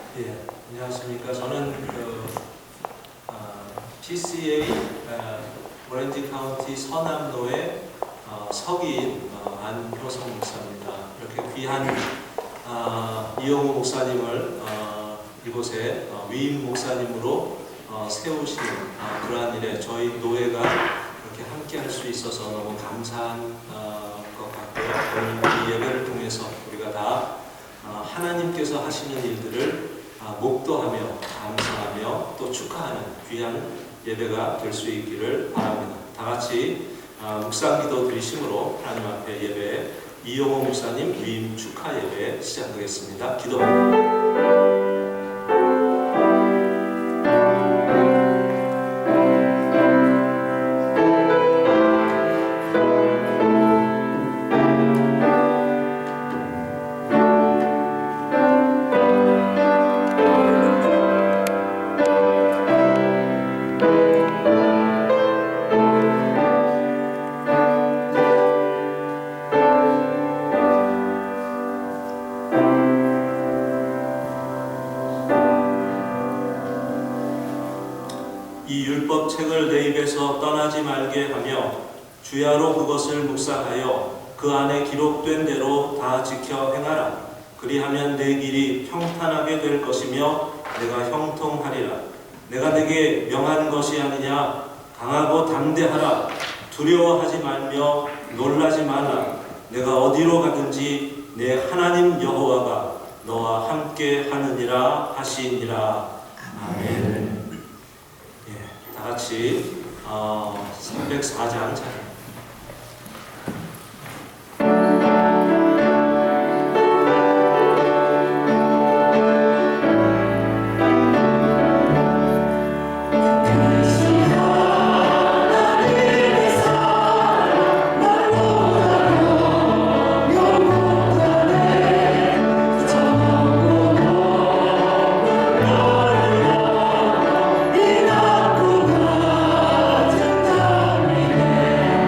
예, 안녕하십니까. 저는 PCA 오렌지 카운티 서남로의 서기인 안효성 목사입니다. 이렇게 귀한 이영호 목사님을 이곳에 위임 목사님으로 세우시는 그러한 일에 저희 노회가 이렇게 함께 할 수 있어서 너무 감사한 것 같고요. 오늘 이 예배를 통해서 우리가 다 하나님께서 하시는 일들을 목도하며 감사하며 또 축하하는 귀한 예배가 될 수 있기를 바랍니다. 다 같이 묵상기도 드리심으로 하나님 앞에 예배 이영호 목사님 위임 축하 예배 시작하겠습니다. 기도합니다. 이 율법책을 내 입에서 떠나지 말게 하며 주야로 그것을 묵상하여 그 안에 기록된 대로 다 지켜 행하라. 그리하면 내 길이 평탄하게 될 것이며 내가 형통하리라. 내가 내게 명한 것이 아니냐. 강하고 담대하라. 두려워하지 말며 놀라지 말라. 내가 어디로 가든지 내 하나님 여호와가 너와 함께 하느니라 하시니라. 아멘. 다 같이 304장 찬양. 이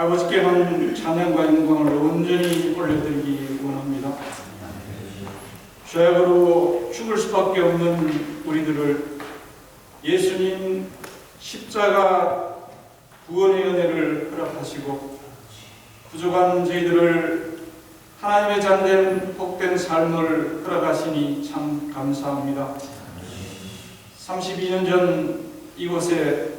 아버지께만 찬양과 영광을 온전히 올려드리기 원합니다. 죄악으로 죽을 수밖에 없는 우리들을 예수님 십자가 구원의 은혜를 허락하시고 부족한 저희들을 하나님의 잔된 복된 삶을 허락하시니 참 감사합니다. 32년 전 이곳에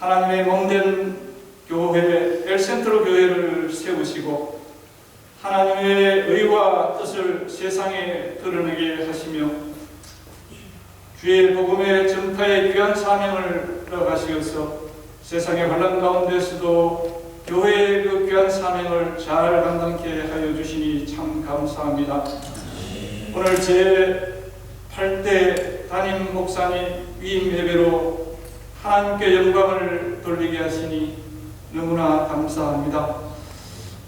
하나님의 몸된 교회 엘센트로 교회를 세우시고 하나님의 의와 뜻을 세상에 드러내게 하시며 주의 복음의 전파의 귀한 사명을 허락하시어서 세상의 환난 가운데서도 교회의 그 귀한 사명을 잘 감당케 하여 주시니 참 감사합니다. 오늘 제8대 담임 목사님 위임 예배로 하나님께 영광을 돌리게 하시니 너무나 감사합니다.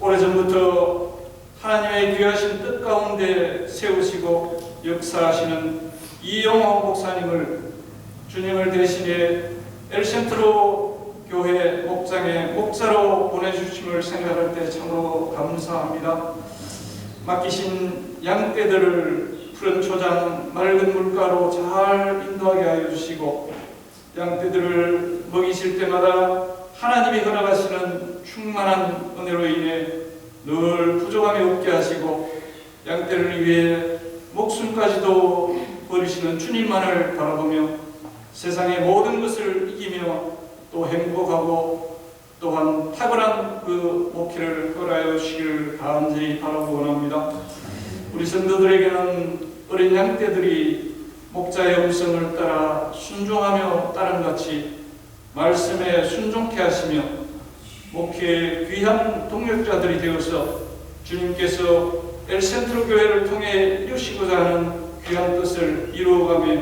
오래전부터 하나님의 귀하신 뜻 가운데 세우시고 역사하시는 이영호 목사님을 주님을 대신해 엘센트로 교회 목장의 목자로 보내주심을 생각할 때 참으로 감사합니다. 맡기신 양떼들을 푸른 초장 맑은 물가로 잘 인도하게 하여 주시고 양떼들을 먹이실 때마다 하나님이 허락하시는 충만한 은혜로 인해 늘 부족함이 없게 하시고 양떼를 위해 목숨까지도 버리시는 주님만을 바라보며 세상의 모든 것을 이기며 또 행복하고 또한 탁월한 그 목회를 허락하여 주시기를 간절히 바라고 원합니다. 우리 성도들에게는 어린 양떼들이 목자의 음성을 따라 순종하며 따름같이 말씀에 순종케 하시며 목회의 귀한 동력자들이 되어서 주님께서 엘센트로 교회를 통해 이루시고자 하는 귀한 뜻을 이루어가며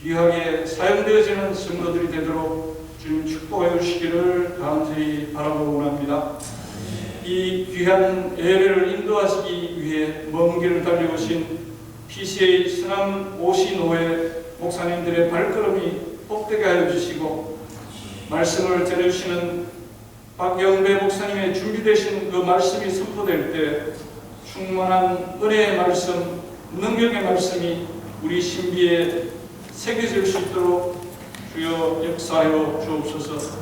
귀하게 사용되어지는 성도들이 되도록 주님 축복하여 주시기를 간절히 바라고 원합니다. 이 귀한 예배를 인도하시기 위해 먼 길을 달려오신 PCA 서남 오시노회 목사님들의 발걸음이 복되게 하여 주시고 말씀을 전해주시는 박영배 목사님의 준비되신 그 말씀이 선포될 때 충만한 은혜의 말씀, 능력의 말씀이 우리 신비에 새겨질 수 있도록 주여 역사하여 주옵소서.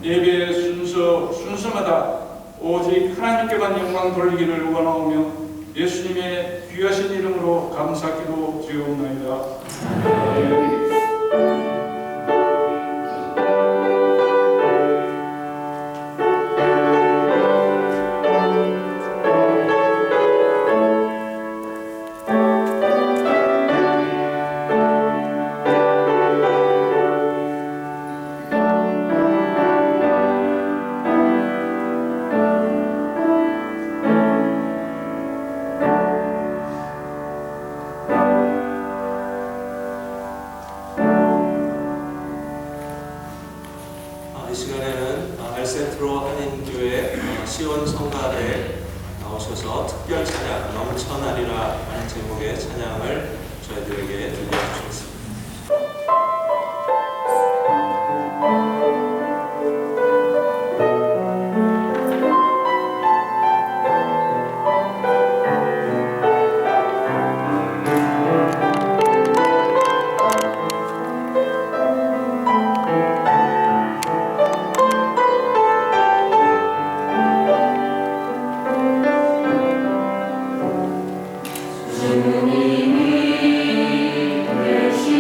예배의 순서마다 오직 하나님께만 영광 돌리기를 원하오며 예수님의 귀하신 이름으로 감사기도 드리옵나이다. 이 시간에는 엘센트로 한인교회 시온 성가대 나오셔서 특별 찬양 넘쳐나리라 하는 제목의 찬양을 저희들에게 들려주셨습니다. 주님이 계시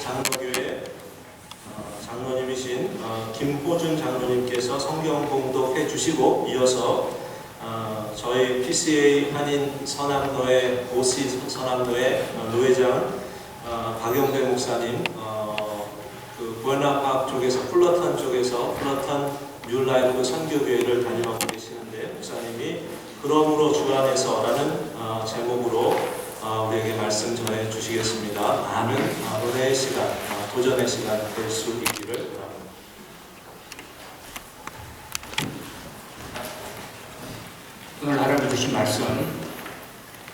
장로교회 장로님이신 김호준 장로님께서 성경 공독해 주시고 이어서 저희 PCA 한인 서남도의 OC 서남도의 노회장 박영배 목사님, 그 부에나파크 쪽에서 플러턴 쪽에서 플러턴 뉴라이프 선교교회를 다녀오고 계시는데 목사님이 그러므로 주 안에서라는 제목으로 우리에게 말씀 전해 주시겠습니다. 많은 은혜의 시간, 도전의 시간 될 수 있기를 바랍니다. 오늘 하나님 주신 말씀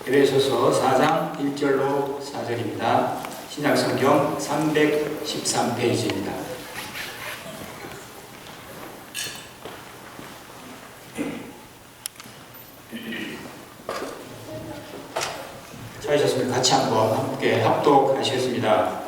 에베소서 4장 1절로 4절입니다. 신약성경 313페이지입니다. 찾으셨으면 같이 한번 함께 합독하시겠습니다.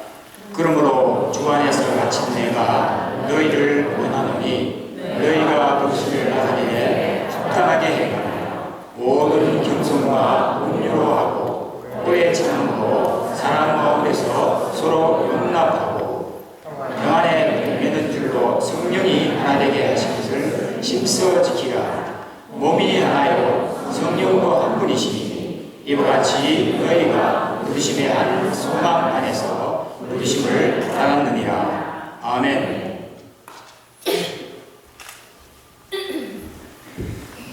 그러므로 주 안에서 갇힌 내가 너희를 원하노니 너희가 부르심을 받으리에 합당하게 행하라. 모든 겸손과 온유로 하고 오래 참고 사랑 가운데서 서로 용납하고 평안에 맺는 줄로 성령이 하나 되게 하신 것을 힘써 지키라. 몸이 하나요 성령도 한 분이시니 이와 같이 너희가 부르심의 한 소망 안에서 부르심을 받았느니라. 아멘.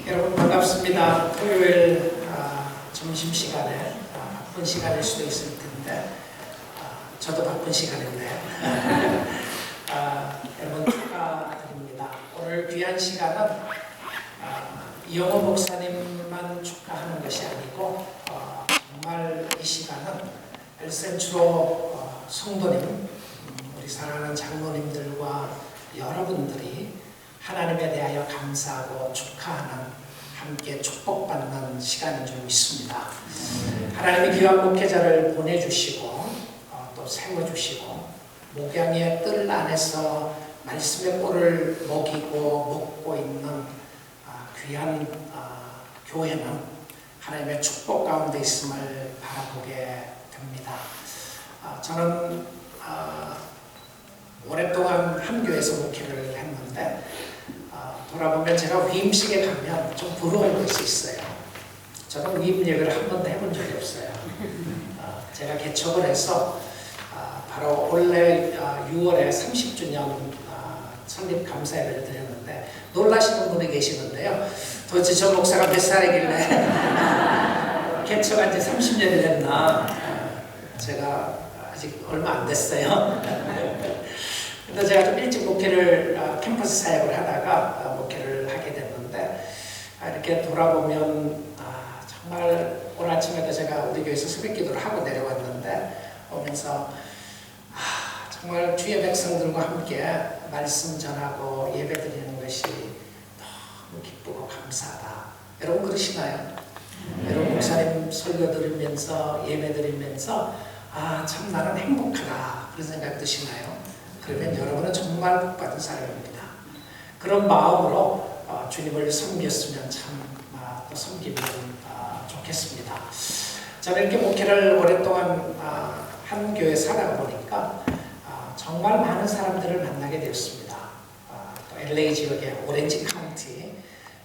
여러분 반갑습니다. 토요일 점심시간에 바쁜 시간일 수도 있을 텐데 저도 바쁜 시간인데 여러분 축하드립니다. 오늘 귀한 시간은 이영호 목사님만 축하하는 것이 아니고 정말 이 시간은 엘센트로 성도님, 우리 사랑하는 장로님들과 여러분들이 하나님에 대하여 감사하고 축하하는 함께 축복받는 시간인 줄 믿습니다. 하나님이 귀한 목회자를 보내주시고 또 세워주시고 목양의 뜰 안에서 말씀의 꼴을 먹이고 먹고 있는 귀한 교회는 하나님의 축복 가운데 있음을 바라보게 됩니다. 저는 오랫동안 한 교회에서 목회를 했는데 돌아보면 제가 위임식에 가면 좀 부러운 것이 있어요. 저는 위임 예배를 한 번도 해본 적이 없어요. 제가 개척을 해서 바로 올해 6월에 30주년 설립 감사예배를 드렸는데 놀라시는 분이 계시는데요. 도대체 저 목사가 몇 살이길래 개척한 지 30년이 됐나? 제가 아직 얼마 안 됐어요. 근데 제가 좀 일찍 목회를 캠퍼스 사역을 하다가 목회를 하게 됐는데 이렇게 돌아보면 정말 오늘 아침에도 제가 우리 교회에서 새벽 기도를 하고 내려왔는데 오면서 정말 주의 백성들과 함께 말씀 전하고 예배 드리는 것이 너무 기쁘고 감사하다. 여러분 그러시나요? 여러분 목사님 설교 들으면서 예배 드리면서 참 나는 행복하다 그런 생각 드시나요? 그러면 여러분은 정말 복받은 사람입니다. 그런 마음으로 주님을 섬겼으면 참 또 섬기면 좋겠습니다. 저는 이렇게 목회를 오랫동안 한 교회 살아가 보니까 정말 많은 사람들을 만나게 되었습니다. 또 LA 지역의 오렌지 카운티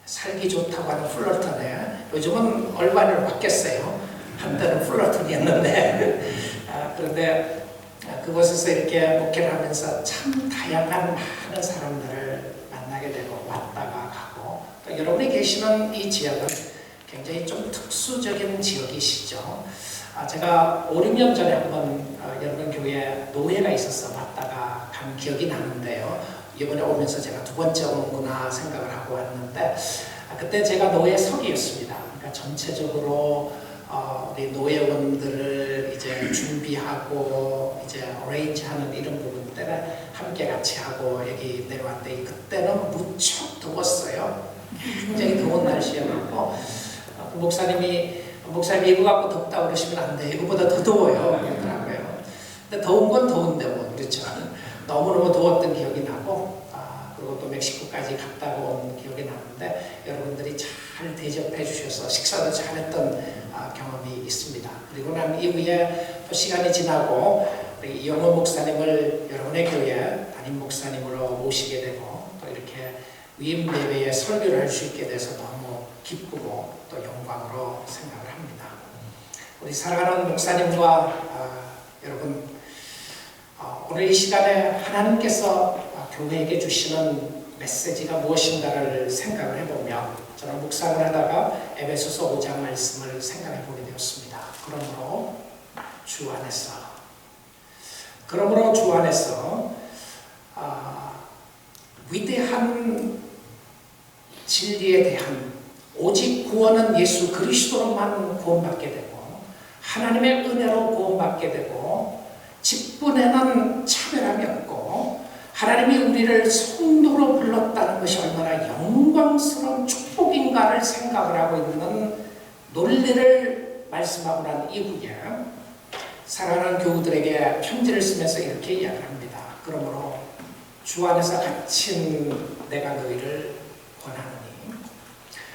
살기 좋다고 하는 플러턴에 요즘은 얼반으로 바뀌었어요. 한때는 플러턴이었는데 그런데 그곳에서 이렇게 목회를 하면서 참 다양한 많은 사람들을 만나게 되고 왔다가 가고 또 여러분이 계시는 이 지역은 굉장히 좀 특수적인 지역이시죠. 제가 5, 6년 전에 한번 여러분 교회에 노예가 있어서 왔다가 간 기억이 나는데요. 이번에 오면서 제가 두 번째 오는구나 생각을 하고 왔는데 그때 제가 노예석이었습니다. 그러니까 전체적으로 우리 노예원들을 이제 준비하고 이제 어레인지하는 이런 부분들을 함께 같이 하고 여기 내려왔는데 그때는 무척 더웠어요. 굉장히 더운 날씨였고 목사님이 이거 갖고 덥다 그러시면 안 돼. 이거보다 더 더워요. 그러더라고요. 근데 더운 건 더운데 뭐 그렇죠. 너무너무 더웠던 기억이 나고 그리고 또 멕시코까지 갔다가 온 기억이 나는데 여러분들이 잘 대접해 주셔서 식사도 잘했던 경험이 있습니다. 그리고 난 이후에 또 시간이 지나고 우리 이영호 목사님을 여러분의 교회 담임 목사님으로 모시게 되고 또 이렇게 위임 예배에 설교를 할 수 있게 돼서 너무 기쁘고 또 영광으로 생각을 합니다. 우리 사랑하는 목사님과 여러분, 오늘 이 시간에 하나님께서 교회에게 주시는 메시지가 무엇인가를 생각을 해보며 저는 묵상을 하다가 에베소서 5장 말씀을 생각해 보게 되었습니다. 그러므로 주 안에서 위대한 진리에 대한 오직 구원은 예수 그리스도로만 구원받게 되고 하나님의 은혜로 구원받게 되고 직분에는 차별함이 없고 하나님이 우리를 성도로 불렀다는 것이 얼마나 영광스러운 축복인가를 생각을 하고 있는 논리를 말씀하고 난 이후에 사랑하는 교우들에게 편지를 쓰면서 이렇게 이야기합니다. 그러므로 주 안에서 갇힌 내가 너희를 권하노니.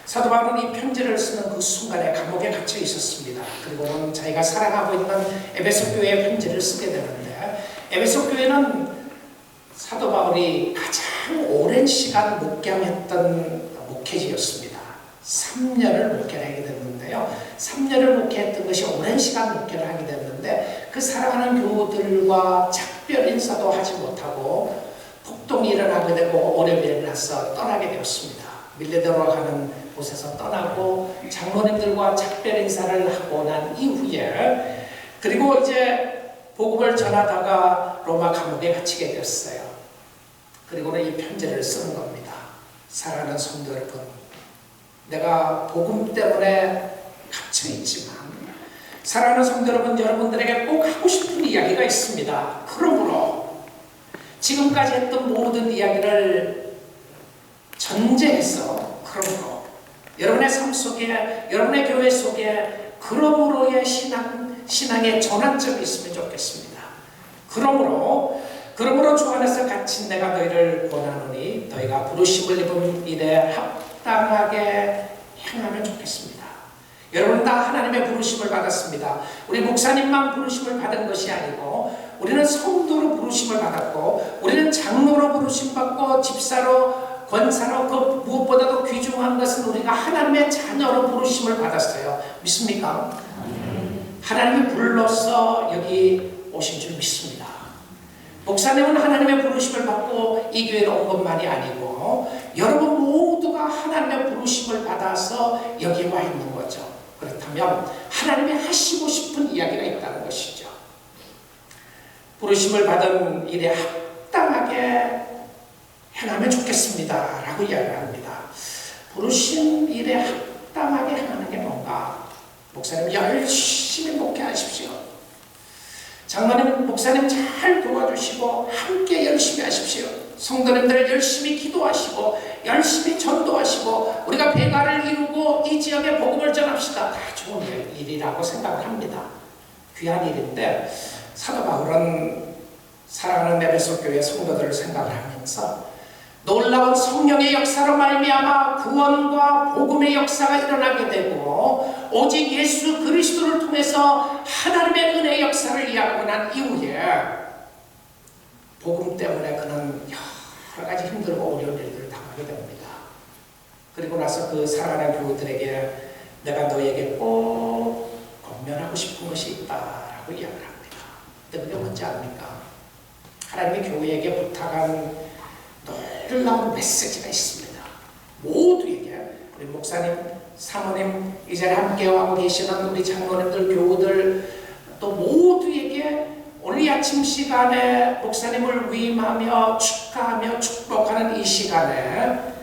사도 바울은 이 편지를 쓰는 그 순간에 감옥에 갇혀 있었습니다. 그리고는 자기가 사랑하고 있는 에베소 교회에 편지를 쓰게 되는데 에베소 교회는 사도 바울이 가장 오랜 시간 목회했던 목회지였습니다. 3년을 목회를 하게 됐는데요. 3년을 목회했던 것이 오랜 시간 목회를 하게 됐는데 그 사랑하는 교우들과 작별 인사도 하지 못하고 폭동이 일어나게 되고 오래비를 나서 떠나게 되었습니다. 밀레도로 가는 곳에서 떠나고 장로님들과 작별 인사를 하고 난 이후에 그리고 이제 복음을 전하다가 로마 감옥에 갇히게 되었어요. 그리고는 이 편지를 쓰는 겁니다. 사랑하는 성도 여러분, 내가 복음 때문에 갇혀있지만 사랑하는 성도 여러분, 여러분들에게 꼭 하고 싶은 이야기가 있습니다. 그러므로 지금까지 했던 모든 이야기를 전제해서 그러므로 여러분의 삶 속에 여러분의 교회 속에 그러므로의 신앙의 전환점이 있으면 좋겠습니다. 그러므로 주 안에서 갇힌 내가 너희를 권하노니 너희가 부르심을 입은 일에 합당하게 행하면 좋겠습니다. 여러분 다 하나님의 부르심을 받았습니다. 우리 목사님만 부르심을 받은 것이 아니고 우리는 성도로 부르심을 받았고 우리는 장로로 부르심 받고 집사로 권사로 그 무엇보다도 귀중한 것은 우리가 하나님의 자녀로 부르심을 받았어요. 믿습니까? 하나님이 불러서 여기 오신 줄 믿습니다. 목사님은 하나님의 부르심을 받고 이 교회에 온 것만이 아니고 여러분 모두가 하나님의 부르심을 받아서 여기 와 있는 거죠. 그렇다면 하나님이 하시고 싶은 이야기가 있다는 것이죠. 부르심을 받은 일에 합당하게 행하면 좋겠습니다 라고 이야기를 합니다. 부르신 일에 합당하게 행하는 게 뭔가? 목사님 열심히 목회하십시오. 장로님, 목사님 잘 도와주시고 함께 열심히 하십시오. 성도님들 열심히 기도하시고 열심히 전도하시고 우리가 배가를 이루고 이 지역에 복음을 전합시다. 다 좋은 일이라고 생각을 합니다. 귀한 일인데 사도 바울은 사랑하는 에베소 교회 성도들을 생각을 하면서 놀라운 성령의 역사로 말미암아 구원과 복음의 역사가 일어나게 되고 오직 예수 그리스도를 통해서 하나님의 은혜의 역사를 이해하고 난 이후에 복음 때문에 그는 여러 가지 힘들고 어려운 일들을 당하게 됩니다. 그리고 나서 그 사랑하는 교우들에게 내가 너에게 꼭 권면하고 싶은 것이 있다라고 이야기를 합니다. 근데 그게 뭔지 압니까? 하나님의 교회에게 부탁한 놀라운 메시지가 있습니다. 모두에게 우리 목사님, 사모님, 이 자리에 함께하고 계시는 우리 장로님들, 교우들 또 모두에게 오늘 이 아침 시간에 목사님을 위임하며 축하하며 축복하는 이 시간에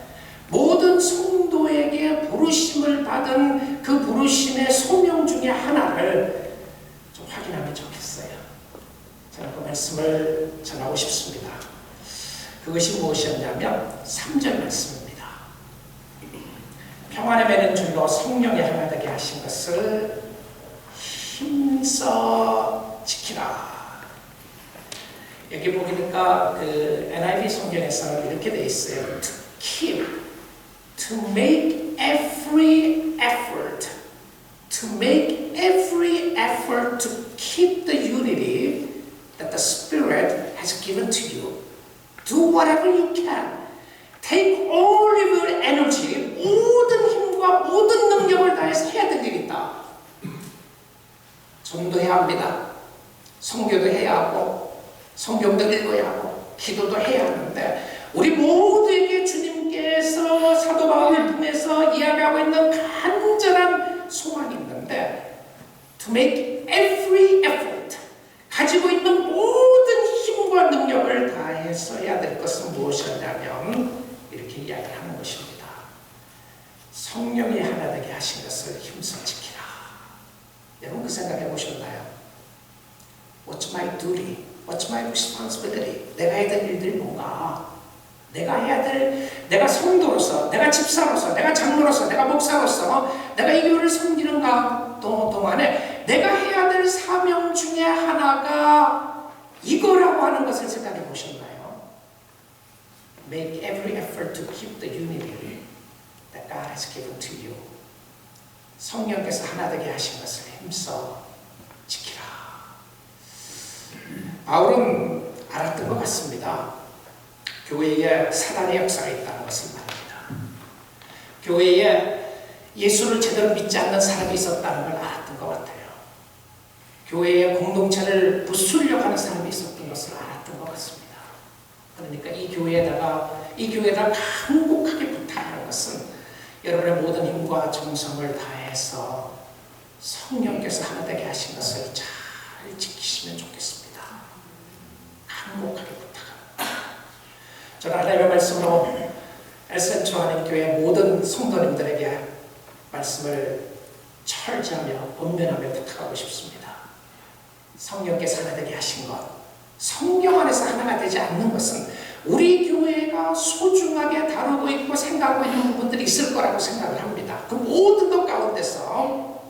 모든 성도에게 부르심을 받은 그 부르심의 소명 중에 하나를 좀 확인하면 좋겠어요. 저는 그 말씀을 전하고 싶습니다. 그것이 무엇이었냐면 3절 말씀입니다. 평안에 매는 줄로 성령에 하나 되게 하신 것을 힘써 지키라. 여기 보니까 그 NIV 성경에서는 이렇게 돼 있어요. To keep, to make every effort, to make every effort to keep the unity that the has given to you. Do whatever you can. Take all of your energy, 모든 힘과 모든 능력을 다해서 해야 될 일이 있다. 전도해야 합니다. 선교도 해야 하고 성경도 읽어야 하고 기도도 해야 하는데 우리 모두에게 주님께서 사도 바울을 통해서 이야기하고 있는 간절한 소망이 있는데 to make every effort 가지고 있는 모든 힘과 능력을 다해서 해야 될 것은 무엇이냐면 이렇게 이야기를 하는 것입니다. 성령이 하나 되게 하신 것을 힘써 지키라. 여러분 그 생각해 보셨나요? What's my duty? What's my responsibility? 내가 해야 될 일들이 뭔가? 내가 해야 될, 내가 성도로서, 내가 집사로서, 내가 장로로서, 내가 목사로서, 내가 이 교회를 섬기는 동안에 내가 해야 될 사명 중에 하나가 이거라고 하는 것을 생각해 보셨나요? Make every effort to keep the unity that God has given to you. 성령께서 하나 되게 하신 것을 힘써 지키라. 바울은 알았던 것 같습니다. 교회에 사단의 역사가 있다는 것을 말합니다. 교회에 예수를 제대로 믿지 않는 사람이 있었다는 걸 알았던 것 같아요. 교회의 공동체를 부수려고 하는 사람이 있었던 것을 알았던 것 같습니다. 그러니까 이 교회에다 간곡하게 부탁하는 것은 여러분의 모든 힘과 정성을 다해서 성령께서 하나 되게 하신 것을 잘 지키시면 좋겠습니다. 간곡하게 부탁합니다. 저는 하나님의 말씀으로 엘센초 하나님교회 모든 성도님들에게 말씀을 철저하며 권면하며 부탁하고 싶습니다. 성령께서 하나 되게 하신 것, 성경 안에서 하나가 되지 않는 것은 우리 교회가 소중하게 다루고 있고 생각하고 있는 부분들이 있을 거라고 생각을 합니다. 그 모든 것 가운데서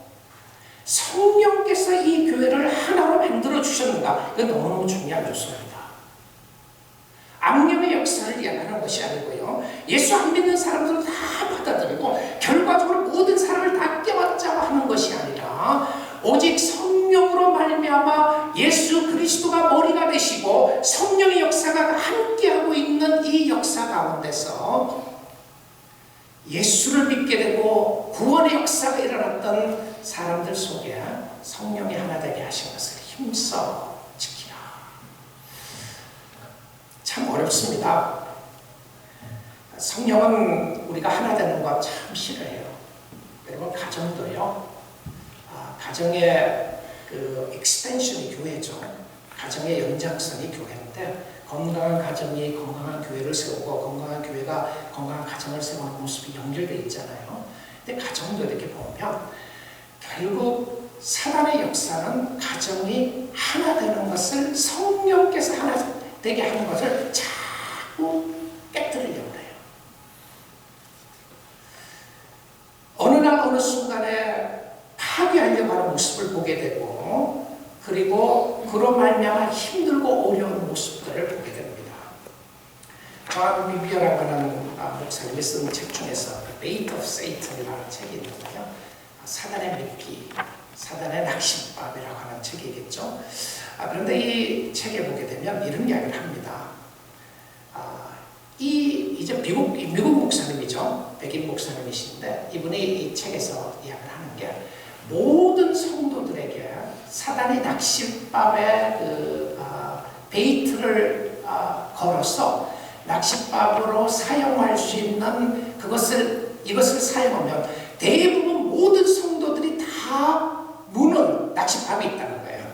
성령께서 이 교회를 하나로 만들어 주셨는가? 이건 너무너무 중요한 요소입니다. 악령의 역사를 이야기하는 것이 아니고요. 예수 안 믿는 사람들은 다 받아들이고 결과적으로 모든 사람을 다 깨닫자고 하는 것이 아니라 오직 성령으로 말미암아 예수 그리스도가 머리가 되시고 성령의 역사가 함께하고 있는 이 역사 가운데서 예수를 믿게 되고 구원의 역사가 일어났던 사람들 속에 성령이 하나 되게 하신 것을 힘써 지키라. 참 어렵습니다. 성령은 우리가 하나 되는 거 참 싫어해요. 여러분 가정도요. 가정의 그 익스텐션이 교회죠. 가정의 연장선이 교회인데 건강한 가정이 건강한 교회를 세우고 건강한 교회가 건강한 가정을 세우는 모습이 연결되어 있잖아요. 근데 가정도 이렇게 보면 결국 사단의 역사는 가정이 하나 되는 것을 성령께서 하나 되게 하는 것을 자꾸 깨뜨리려고 해요. 어느 날 어느 순간에 파괴하려고 하는 모습을 보게 되고 그리고 그로 말미암아 힘들고 어려운 모습들을 보게 됩니다. 존 비비어라고 하는 목사님이 쓴 책 중에서 Bait of Satan이라는 책이 있는데요. 사단의 미끼, 사단의 낚싯밥이라고 하는 책이겠죠. 그런데 이 책에 보게 되면 이런 이야기를 합니다. 이제 미국 목사님이죠. 백인 목사님이신데 이분이 이 책에서 이야기를 하는 게 모든 성도들에게 사단의 낚싯밥에 베이트를 걸어서 낚싯밥으로 사용할 수 있는 이것을 사용하면 대부분 모든 성도들이 다 무는 낚싯밥이 있다는 거예요.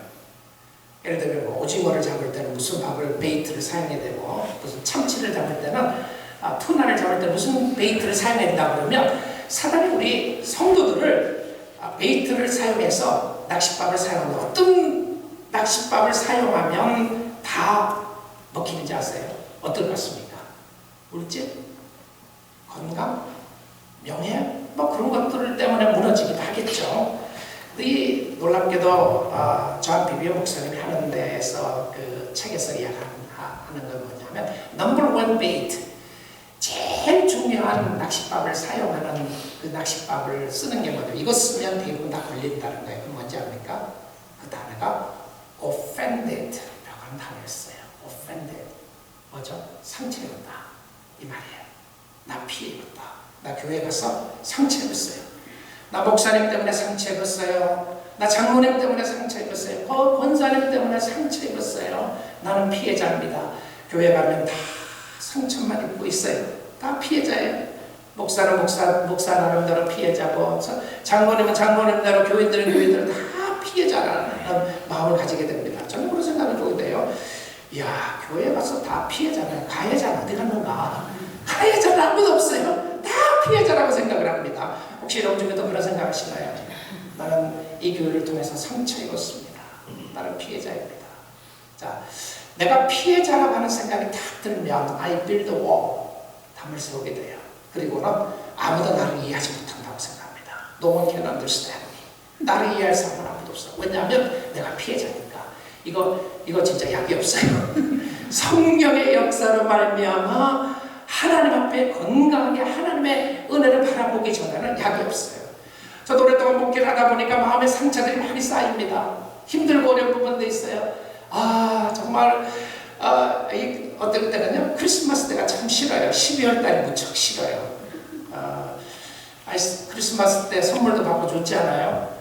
예를 들면 뭐 오징어를 잡을 때는 무슨 밥을 베이트를 사용해야 되고 무슨 참치를 잡을 때는 투나를 잡을 때 무슨 베이트를 사용해야 된다 그러면 사단이 우리 성도들을 베이트를 사용해서 낚싯밥을 사용하는데 어떤 낚싯밥을 사용하면 다 먹히는지 아세요? 어떨 것 같습니까? 물질? 건강? 명예? 뭐 그런 것들 때문에 무너지기도 하겠죠. 이 놀랍게도 존 비비어 목사님이 하는 데에서 그 책에서 이야기하는 건 뭐냐면 넘버 원 베이트, 제일 중요한 낚싯밥을 사용하는 그 낚싯밥을 쓰는 게 뭐죠? 이거 쓰면 대부분 다 걸린다는 거예요. 그럼 뭔지 압니까? 그 단어가 offended라고 하는 단어였어요. offended. 뭐죠? 상처 입었다 이 말이에요. 나 피해 입었다. 나 교회 가서 상처 입었어요. 나 목사님 때문에 상처 입었어요. 나 장로님 때문에 상처 입었어요. 권사님 때문에 상처 입었어요. 나는 피해자입니다. 교회 가면 다 상처만 입고 있어요. 다 피해자예요. 목사는 목사 나름대로 피해자고, 장로님은 장로님대로, 교인들은 교인대로 다 피해자라는 마음을 가지게 됩니다. 저는 그런 생각을 보게 돼요. 이야, 교회 가서 다 피해자면 가해자는 어디 갔는가? 가해자는 아무도 없어요. 다 피해자라고 생각을 합니다. 혹시 여러분 중에도 그런 생각하시나요? 나는 이 교회를 통해서 상처 입었습니다. 나는 피해자입니다. 자, 내가 피해자라고 하는 생각이 딱 들면 I build a wall, 담을 세우게 돼요. 그리고는 아무도 나를 이해하지 못한다고 생각합니다. No one can understand me. 나를 이해할 사람은 아무도 없어. 왜냐하면 내가 피해자니까. 이거 진짜 약이 없어요. 성령의 역사로 말미암아 하나님 앞에 건강하게 하나님의 은혜를 바라보기 전에는 약이 없어요. 저도 오랫동안 목회를 하다 보니까 마음의 상처들이 많이 쌓입니다. 힘들고 어려운 부분도 있어요. 정말 어떨 때는요, 크리스마스 때가 참 싫어요. 12월 달이 무척 싫어요. 크리스마스 때 선물도 받고 좋지 않아요?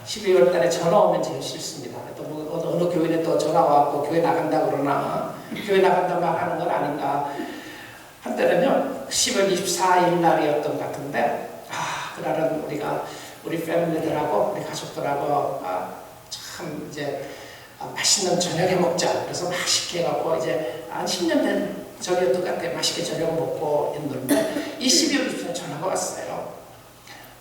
12월 달에 전화 오면 제일 싫습니다. 또 어느 교회에 또 전화 와갖고 교회 나간다 그러나, 교회 나간다 말하는 건 아닌가. 한때는요, 10월 24일 날이었던 것 같은데, 그날은 우리 패밀리들하고, 우리 가족들하고, 참 이제, 맛있는 저녁 해 먹자. 그래서 맛있게 해갖고, 이제, 한 10년 된 저녁도 같아. 맛있게 저녁 먹고 있는데, 이 12월 24일 전화가 왔어요.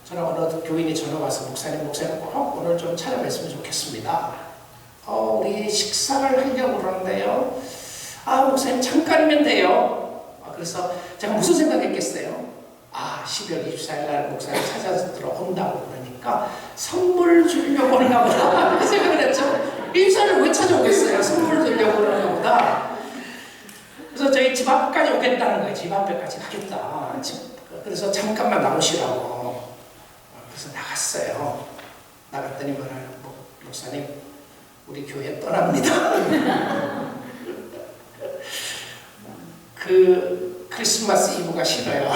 어느 교인이 전화 와서, 목사님 꼭 오늘 좀 찾아뵀으면 좋겠습니다. 우리 식사를 하려고 그러는데요. 목사님 잠깐이면 돼요. 그래서 제가 무슨 생각했겠어요? 12월 24일 날 목사님 찾아서 들어온다고 그러니까 선물 주려고 그러나 보다. 그렇게 생각을 했죠. 인사를 왜 찾아오겠어요? 선물 주려고 그러나 보다. 그래서 저희 집 앞까지 오겠다는 거예요. 집 앞에까지 가겠다. 그래서 잠깐만 나오시라고. 그래서 나갔어요. 나갔더니 뭐라요? 목사님, 우리 교회 떠납니다. 크리스마스 이브가 싫어요.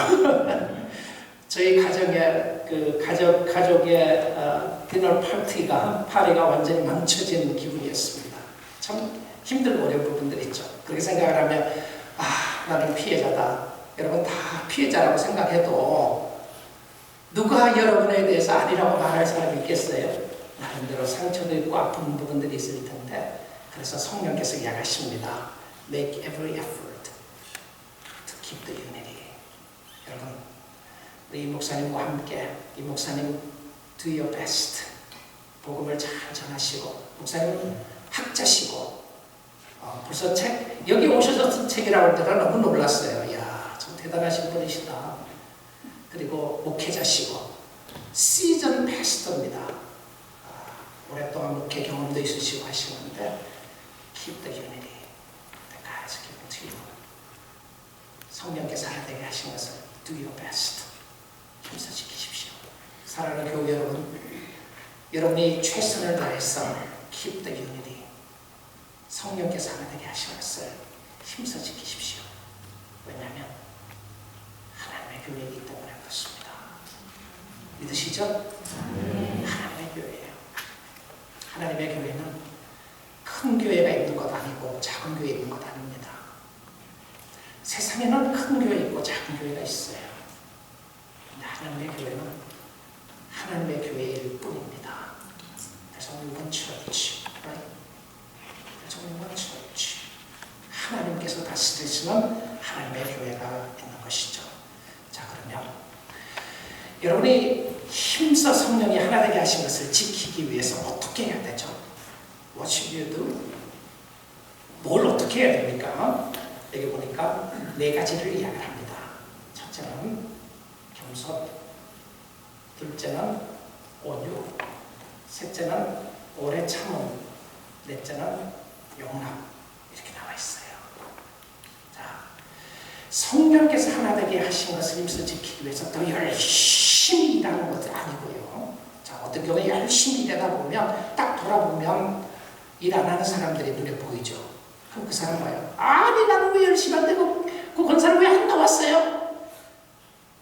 저희 가정의 가족의 디너 파티가 완전히 망쳐진 기분이었습니다. 참 힘들고 어려운 부분들이 있죠. 그렇게 생각을 하면 나는 피해자다. 여러분 다 피해자라고 생각해도 누가 여러분에 대해서 아니라고 말할 사람이 있겠어요? 나름대로 상처도 있고 아픈 부분들이 있을 텐데, 그래서 성령께서 이야기하십니다. Make every effort to keep the unity. 여러분, 우리 목사님과 함께, 이 목사님 do your best. 복음을 잘 전하시고, 목사님은 학자시고, 벌써 여기 오셔서 쓴 책이라고 할 때가 너무 놀랐어요. 이야, 참 대단하신 분이시다. 그리고 목회자시고, 시즌 패스터입니다. 오랫동안 목회 경험도 있으시고 하시는데, keep the unity that God has given to you. 성령께서 살아되게 하신 것을 do your best. 힘써 지키십시오. 사랑하는 교회 여러분, 여러분이 최선을 다해서 keep the unity. 성령께서 살아되게 하신 것을 힘써 지키십시오. 왜냐하면 하나님의 교회이기 때문에 그렇습니다. 믿으시죠? 하나님의 교회예요. 하나님의 교회는 큰 교회가 있는 것 아니고 작은 교회 있는 것 아닙니다. 세상에는 큰 교회 있고 작은 교회가 있어요. 근데 하나님의 교회는 하나님의 교회일 뿐입니다. 그래서 one church, right? 그래서 one church. 하나님께서 다스리시는 하나님의 교회가 있는 것이죠. 자, 그러면 여러분이 힘써 성령이 하나 되게 하신 것을 지키기 위해서 어떻게 해야 되죠? What should you do? 뭘 어떻게 해야 됩니까? 여기 보니까 4가지를 이야기를 합니다. 첫째는 겸손, 둘째는 온유, 셋째는 오래 참음, 넷째는 용납. 이렇게 나와 있어요. 자, 성령께서 하나 되게 하신 것을 힘써 지키기 위해서 더 열심히 일하는 것도 아니고요. 자, 어떤 경우에 열심히 일하다 보면 딱 돌아보면 일 안 하는 사람들이 눈에 보이죠. 그럼 그 사람 봐요. 아니 나는 왜 열심히 한데 그 권사는 왜 안 나왔어요?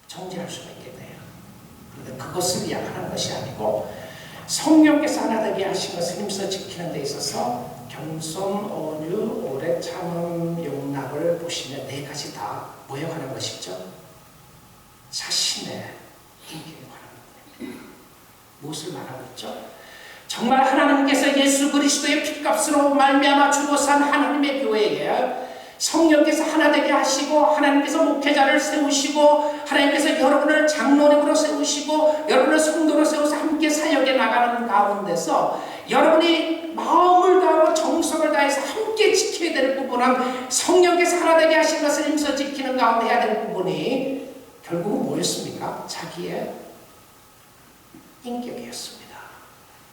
정죄할 수가 있겠네요. 그런데 그것을 위하는 것이 아니고 성령께서 하나 되게 하신 것을 힘써 지키는 데 있어서 겸손, 온유, 오래 참음, 용납을 보시면 네 가지 다 뭐에 관한 것이죠? 자신의 인격에 관한 겁니다. 무엇을 말하고 있죠? 정말 하나님께서 예수 그리스도의 핏값으로 말미암아 주고 산 하나님의 교회에 성령께서 하나 되게 하시고 하나님께서 목회자를 세우시고 하나님께서 여러분을 장로님으로 세우시고 여러분을 성도로 세워서 함께 사역에 나가는 가운데서 여러분이 마음을 다하고 정성을 다해서 함께 지켜야 될 부분은 성령께서 하나 되게 하신 것을 힘써 지키는 가운데 해야 될 부분이 결국은 뭐였습니까? 자기의 인격이었습니다.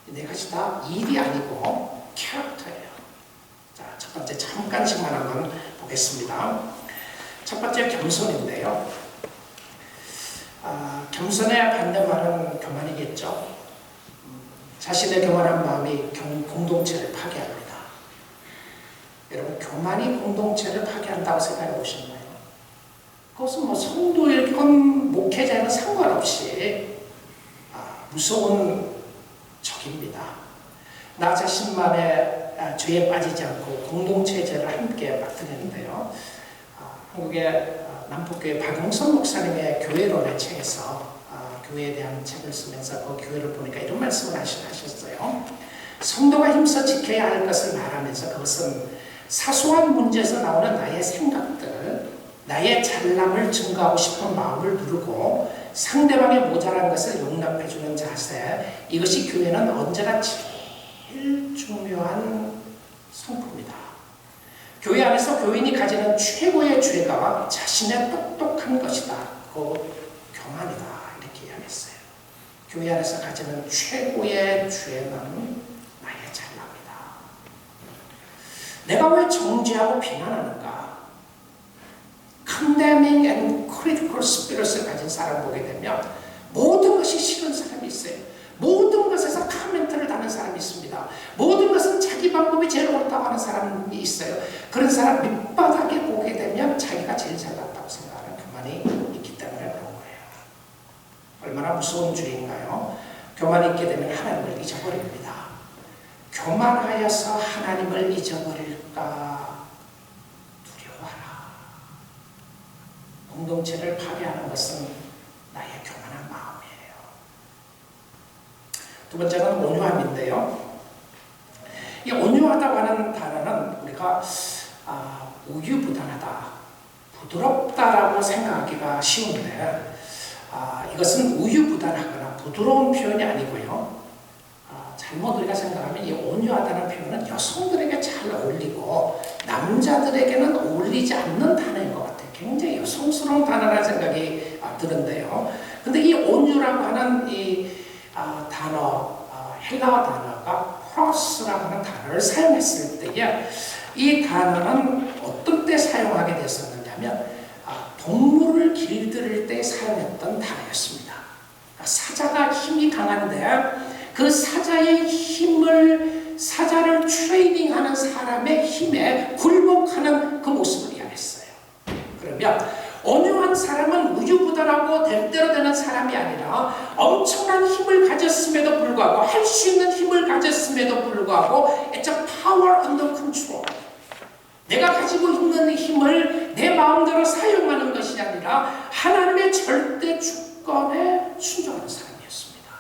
네 가지 다 일이 아니고 캐릭터예요. 자, 첫 번째 잠깐씩만 한번 보겠습니다. 첫 번째 겸손인데요. 겸손의 반대말은 교만이겠죠. 자신의 교만한 마음이 공동체를 파괴합니다. 여러분, 교만이 공동체를 파괴한다고 생각해 보셨나요? 그것은 뭐 성도일건 목회자는 상관없이 무서운 적입니다. 나 자신만의 죄에 빠지지 않고 공동체의 죄를 함께 맡으는데요. 한국의 남북교회 박용선 목사님의 교회론의 책에서 교회에 대한 책을 쓰면서 그 교회를 보니까 이런 말씀을 하셨어요. 성도가 힘써 지켜야 할 것을 말하면서 그것은 사소한 문제에서 나오는 나의 생각들, 나의 잘남을 증거하고 싶은 마음을 누르고 상대방의 모자란 것을 용납해주는 자세, 이것이 교회는 언제나 제일 중요한 성품이다. 교회 안에서 교인이 가지는 최고의 죄가 자신의 똑똑한 것이다. 그 교만이다. 이렇게 이야기했어요. 교회 안에서 가지는 최고의 죄는 나의 잘남이다. 내가 왜 정죄하고 비난하는가? Condemning and critical spirit을 가진 사람을 보게 되면 모든 것이 싫은 사람이 있어요. 모든 것에서 카멘트를 다는 사람이 있습니다. 모든 것은 자기 방법이 제일 옳다고 하는 사람이 있어요. 그런 사람 밑바닥에 보게 되면 자기가 제일 잘났다고 생각하는 교만이 있기 때문에 그런 거예요. 얼마나 무서운 주의인가요? 교만이 있게 되면 하나님을 잊어버립니다. 교만하여서 하나님을 잊어버릴까 두려워하라. 공동체를 파괴하는 것은 나의 교만한 마음이에요. 두 번째는 온유함인데요. 이 온유하다고 하는 단어는 우리가 우유부단하다, 부드럽다라고 생각하기가 쉬운데 이것은 우유부단하거나 부드러운 표현이 아니고요. 잘못 우리가 생각하면 이 온유하다는 표현은 여성들에게 잘 어울리고 남자들에게는 어울리지 않는 단어인 것 같아요. 굉장히 여성스러운 단어라는 생각이 드는데요. 근데 이 온유라고 하는 이 단어, 헬라어 단어가 프로스라고 하는 단어를 사용했을 때에 이 단어는 어떤 때 사용하게 됐었느냐면 동물을 길들일 때 사용했던 단어였습니다. 사자가 힘이 강한데 그 사자의 힘을, 사자를 트레이닝하는 사람의 힘에 굴복하는 그 모습을 이야기했어요. 그러면 온유한 사람은 우유부단하고 됨대로 되는 사람이 아니라 엄청난 힘을 가졌음에도 불구하고, 할 수 있는 힘을 가졌음에도 불구하고 It's a power under control. 내가 가지고 있는 힘을 내 마음대로 사용하는 것이 아니라 하나님의 절대 주권에 순종하는 사람이었습니다.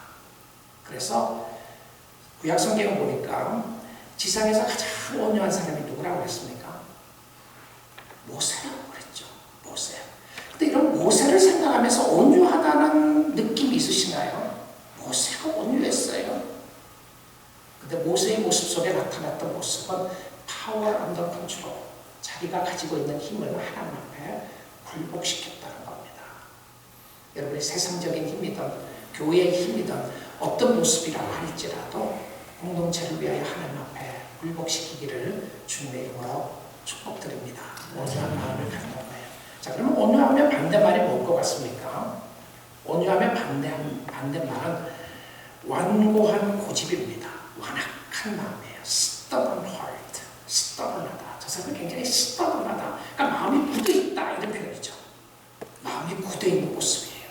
그래서 구약성경을 보니까 지상에서 가장 온유한 사람이 누구라고 했습니까? 모세라고 그랬죠. 모세. 근데 이런 모세를 생각하면서 온유하다는 느낌이 있으시나요? 모세가 온유했어요. 근데 모세의 모습 속에 나타났던 모습은 power under control. 자기가 가지고 있는 힘을 하나님 앞에 굴복시켰다는 겁니다. 여러분의 세상적인 힘이든 교회의 힘이든 어떤 모습이라고 할지라도 공동체를 위하여 하나님 앞에 굴복시키기를 주님의 이름으로 축복드립니다. 온유한 마음을 갖는 거예요. 자, 그러면 온유하면 반대말이 뭘 것 같습니까? 온유하면 반대말은 완고한 고집입니다. 완악한 마음이에요. stubborn heart. stubborn하다. 저 사람이 엎드려 있는 모습이에요.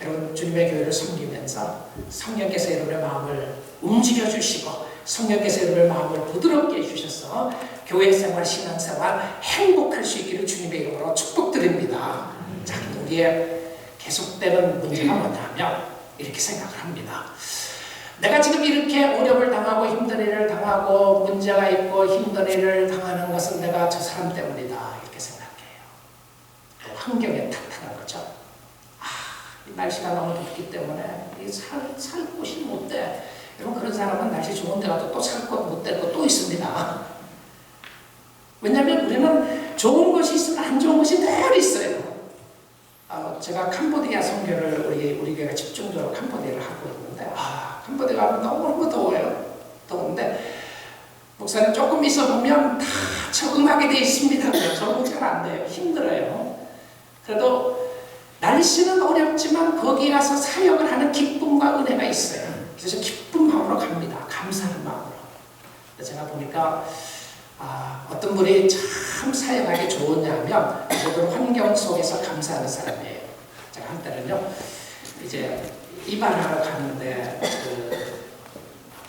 여러분, 주님의 교회를 섬기면서 성령께서 여러분의 마음을 움직여 주시고 성령께서 여러분의 마음을 부드럽게 해주셔서 교회 생활, 신앙생활 행복할 수 있기를 주님의 이름으로 축복드립니다. 자, 우리의 계속되는 문제가 뭐냐면 이렇게 생각을 합니다. 내가 지금 이렇게 어려움을 당하고 힘든 일을 당하고 문제가 있고 힘든 일을 당하는 것은 내가 저 사람 때문이다 이렇게 생각해요. 환경에 탓하는 거죠. 이 날씨가 너무 덥기 때문에 살 곳이 못 돼. 여러분, 그런 사람은 날씨 좋은 데 가도 또 살 곳 못 될 곳 또 있습니다. 왜냐하면 우리는 좋은 것이 있으면 안 좋은 것이 늘 있어요. 제가 캄보디아 선교를 우리 교회가 집중적으로 캄보디아를 하고 있는데 캄보디아 가면 너무 더워요. 더운데 목사님 조금 있어 보면 다 적응하게 돼 있습니다. 적응 잘 안 돼요. 힘들어요. 그래도 날씨는 어렵지만 거기 가서 사역을 하는 기쁨과 은혜가 있어요. 그래서 기쁜 마음으로 갑니다. 감사하는 마음으로. 제가 보니까 어떤 분이 참 사역하기 좋으냐면 저도 환경 속에서 감사하는 사람이에요. 제가 한때는요 이제 이발하러 가는데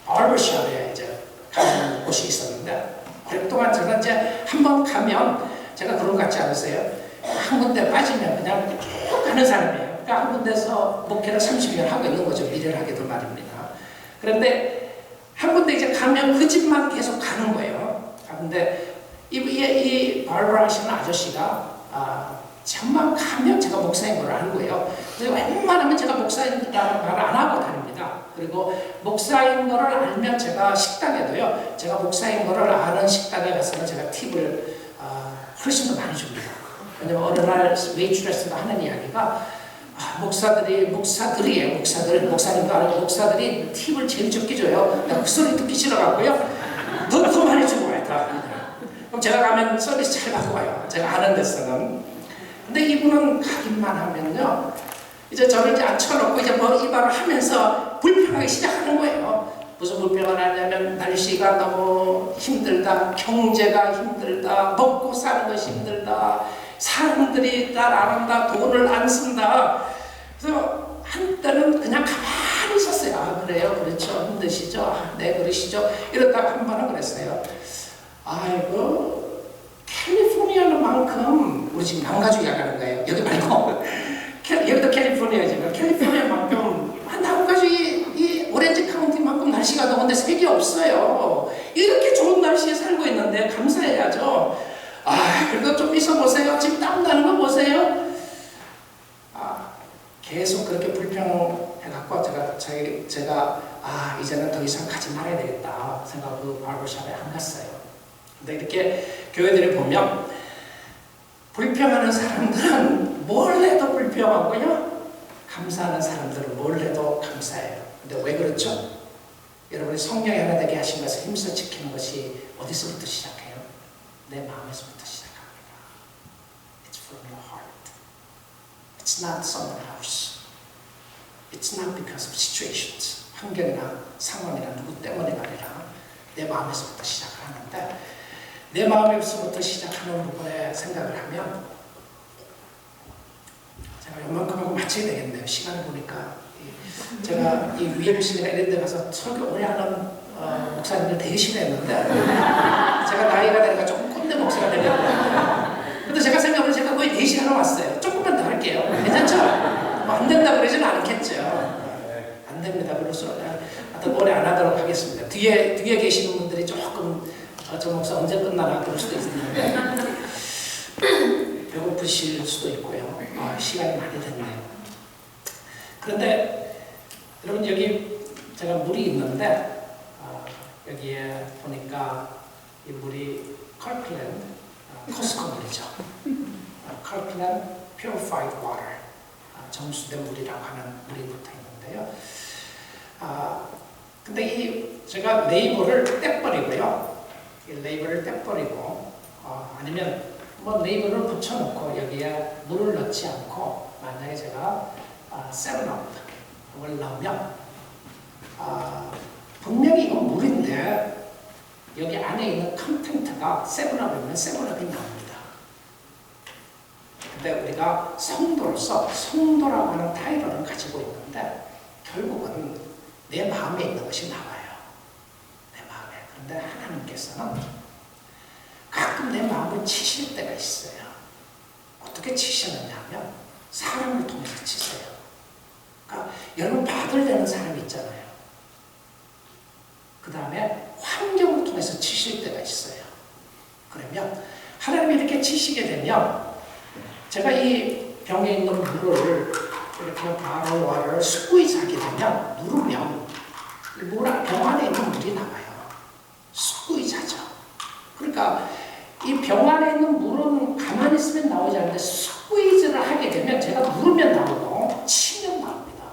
바버샵에 이제 가는 곳이 있었는데 오랫동안 저는 이제 한번 가면 제가 그런 것 같지 않으세요? 한 군데 빠지면 그냥 쭉 가는 사람이에요. 그러니까 한 군데서 목회를 30년 하고 있는 거죠. 미련하게도 말입니다. 그런데 한 군데 이제 가면 그 집만 계속 가는 거예요. 근데 이 바르바 하시는 아저씨가 저만 가면 제가 목사인 걸 아는 거예요. 그래서 웬만하면 제가 목사인이라는 말을 안 하고 다닙니다. 그리고 목사인 거를 알면 제가 식당에도요, 제가 목사인 거를 아는 식당에 가서는 제가 팁을 훨씬 더 많이 줍니다. 왜냐면 어느 날 웨이트레스가 하는 이야기가 목사님도 아니고 목사들이 팁을 제일 적게 줘요. 나 그 소리 듣기 싫어갖고요. 더 많이 주고 와요. 그럼 제가 가면 서비스 잘 받고 와요. 제가 아는 데서는. 근데 이분은 가기만 하면요, 이제 저를 이제 앉혀놓고 이제 뭐 이발을 하면서 불평하기 시작하는 거예요. 무슨 불평을 하냐면 날씨가 너무 힘들다, 경제가 힘들다, 먹고 사는 것이 힘들다, 사람들이 날 안 한다, 돈을 안 쓴다. 그래서 한때는 그냥 가만히 있었어요. 그래요? 그렇죠. 힘드시죠? 네, 그러시죠? 이러다가 한 번은 그랬어요. 아이고, 캘리포니아만큼, 우리 지금 남가주 이야기하는 거예요. 여기 말고. 여기도 캘리포니아지만, 캘리포니아만큼, 남가주 이 오렌지 카운티만큼 날씨가 더운데 색이 없어요. 이렇게 좋은 날씨에 살고 있는데 감사해야죠. 그래도 좀 있어 보세요. 지금 땀 나는 거 보세요. 계속 그렇게 불평해갖고 제가 이제는 더 이상 가지 말아야 되겠다 생각하고 그 바버샵에 안 갔어요. 근데 이렇게 교회들이 보면 불평하는 사람들은 뭘 해도 불평하고요, 감사하는 사람들은 뭘 해도 감사해요. 근데 왜 그렇죠? 여러분이 성령이 하나 되게 하신 것을 힘써 지키는 것이 어디서부터 시작해요? 내 마음에서부터 시작합니다. It's from your heart. It's not someone else. It's not because of situations. 환경이나 상황이나 누구 때문에가 아니라 내 마음에서부터 시작을 하는데, 내 마음에서부터 시작하는 부분에 생각을 하면 제가 요만큼 하고 마쳐야 되겠네요. 시간을 보니까 제가 이 위임실이나 이런 데 가서 설교 오래 하는 목사님들 되게 싫어했는데 제가 나이가 되니까 조금 꼰대 목사가 되려고. 근데 제가 생각하면 제가 거의 4시간 하러 왔어요. 조금만 더 할게요. 괜찮죠? 뭐 안 된다 그러지는 않겠죠. 안 됩니다. 그래서 하여튼 오래 안 하도록 하겠습니다. 뒤에 계시는 분들이 조금 저 목사 언제 끝나나 그럴 수도 있는데 배고프실 수도 있고요. 시간이 많이 됐네요. 그런데 여러분, 여기 제가 물이 있는데 여기에 보니까 이 물이 컬클랜드 코스코 물이죠. 컬클랜드 Purified Water, 정수된 물이라고 하는 물이 붙어 있는데요. 근데 제가 레이블을 떼버리고요. 이 레이블을 떼버리고 아니면 뭐 레이블을 붙여놓고 여기에 물을 넣지 않고 만약에 제가 세븐업을 넣으면 분명히 이건 물인데 여기 안에 있는 컨텐트가 세븐업이면 세븐업이 나옵니다. 근데 우리가 성도로서 성도라고 하는 타이틀을 가지고 있는데 결국은 내 마음에 있는 것이 나와요. 내 마음에. 그런데 하나님께서는 가끔 내 마음을 치실 때가 있어요. 어떻게 치시느냐 하면 사람을 통해서 치세요. 그러니까 여러분 받으려는 사람이 있잖아요. 그 다음에 환경을 통해서 치실 때가 있어요. 그러면 하나님이 이렇게 치시게 되면 제가 이 병에 있는 물을 이렇게 바로와를 스queeze 하게 되면 누르면 병 안에 있는 물이 나와요. 스queeze 하죠. 그러니까 이 병 안에 있는 물은 가만히 있으면 나오지 않는데 스queeze를 하게 되면 제가 누르면 나오고 치면 나옵니다.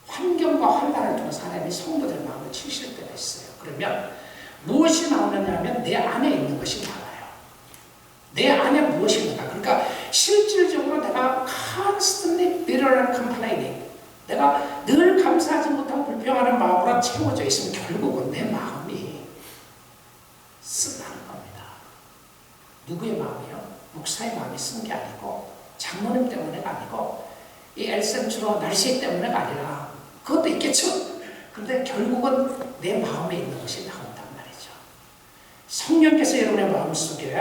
환경과 환란을 통해서 하나님이 성도들의 마음을 치실 때가 있어요. 그러면 무엇이 나오느냐 하면 내 안에 있는 것이 나와요. 내 안에 무엇이 있는가. 그러니까 실질적으로 내가 constantly bitter and complaining, 내가 늘 감사하지 못하고 불평하는 마음으로 채워져 있으면 결국은 내 마음이 쓴다는 겁니다. 누구의 마음이요? 목사의 마음이 쓴 게 아니고 장로님 때문에가 아니고 이 엘센츄로 날씨 때문에가 아니라 그것도 있겠죠. 근데 결국은 내 마음에 있는 것이 나온단 말이죠. 성령께서 여러분의 마음속에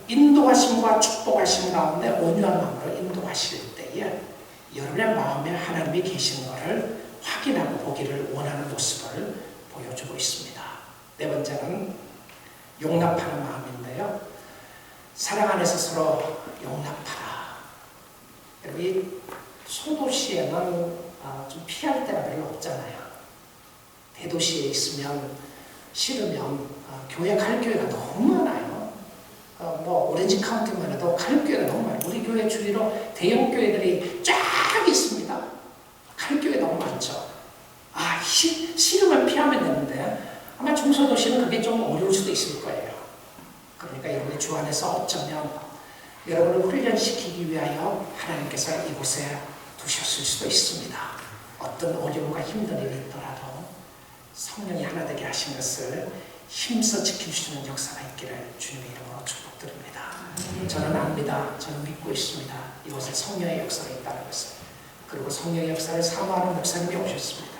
인도하심과 축복하심 가운데 온유한 마음으로 인도하실 때에 여러분의 마음에 하나님이 계시는 것을 확인하고 보기를 원하는 모습을 보여주고 있습니다. 네 번째는 용납하는 마음인데요. 사랑 안에서 서로 용납하라. 여러분 이 소도시에는 좀 피할 데가 별로 없잖아요. 대도시에 있으면 싫으면 교회 갈 교회가 너무 많아요. 오렌지 카운티만 해도 갈 교회가 너무 많아요. 우리 교회 주위로 대형 교회들이 쫙 있습니다. 갈 교회 너무 많죠. 싫으면 피하면 되는데 아마 중소도시는 그게 좀 어려울 수도 있을 거예요. 그러니까 여러분이 주 안에서 어쩌면 여러분을 훈련시키기 위하여 하나님께서 이곳에 두셨을 수도 있습니다. 어떤 어려움과 힘든 일이 있더라도 성령이 하나 되게 하신 것을 힘써 지켜주시는 역사가 있기를 주님의 이름으로 축복드립니다. 저는 압니다. 저는 믿고 있습니다. 이곳에 성령의 역사가 있다는 것을. 그리고 성령의 역사를 사모하는 목사님이 오셨습니다.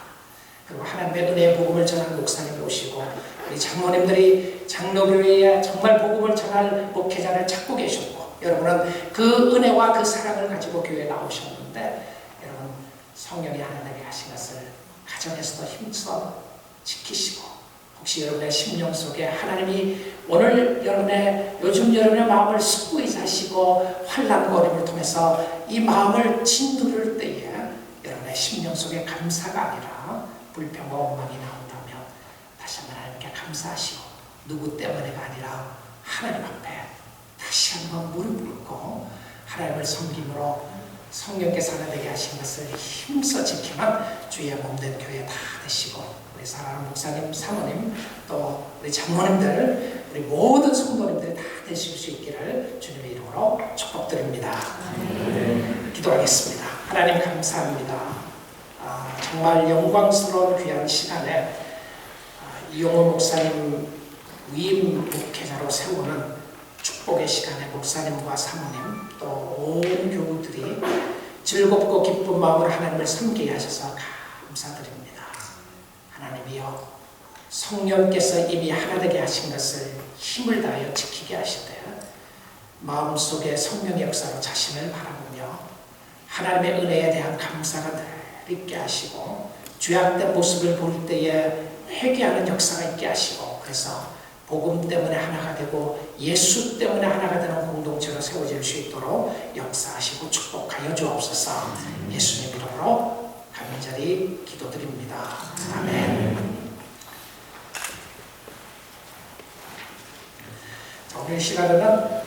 그리고 하나님의 은혜의 복음을 전하는 목사님이 오시고 우리 장로님들이 장로교회에 정말 복음을 전할 목회자를 찾고 계셨고 여러분은 그 은혜와 그 사랑을 가지고 교회에 나오셨는데 여러분 성령이 하나 되게 하신 것을 가정에서도 힘써 지키시고 혹시 여러분의 심령 속에 하나님이 오늘 요즘 여러분의 마음을 스queeze 하시고 환난과 어려움을 통해서 이 마음을 진두를 때에 여러분의 심령 속에 감사가 아니라 불평과 원망이 나온다면 다시 한번 하나님께 감사하시고 누구 때문에가 아니라 하나님 앞에 다시 한번 무릎 꿇고 하나님을 섬김으로 성령께서 하나 되게 하신 것을 힘써 지키면 주의 몸된 교회 다 되시고 우리 사랑하는 목사님, 사모님 또 우리 장로님들 우리 모든 성도님들이 다 되실 수 있기를 주님의 이름으로 축복드립니다. 기도하겠습니다. 하나님 감사합니다. 정말 영광스러운 귀한 시간에 이용호 목사님 위임 목회자로 세우는 축복의 시간에 목사님과 사모님 또 온 교우들이 즐겁고 기쁜 마음으로 하나님을 섬기게 하셔서 감사드립니다. 하나님이여 성령께서 이미 하나 되게 하신 것을 힘을 다하여 지키게 하시되 마음속에 성령의 역사로 자신을 바라보며 하나님의 은혜에 대한 감사가 늘 있게 하시고 죄악된 모습을 볼 때에 회개하는 역사가 있게 하시고 그래서 복음 때문에 하나가 되고 예수 때문에 하나가 되는 공동체로 세워질 수 있도록 역사하시고 축복하여 주옵소서. 예수님 이름으로 간절히 기도드립니다. 아멘. 자, 오늘 시간에는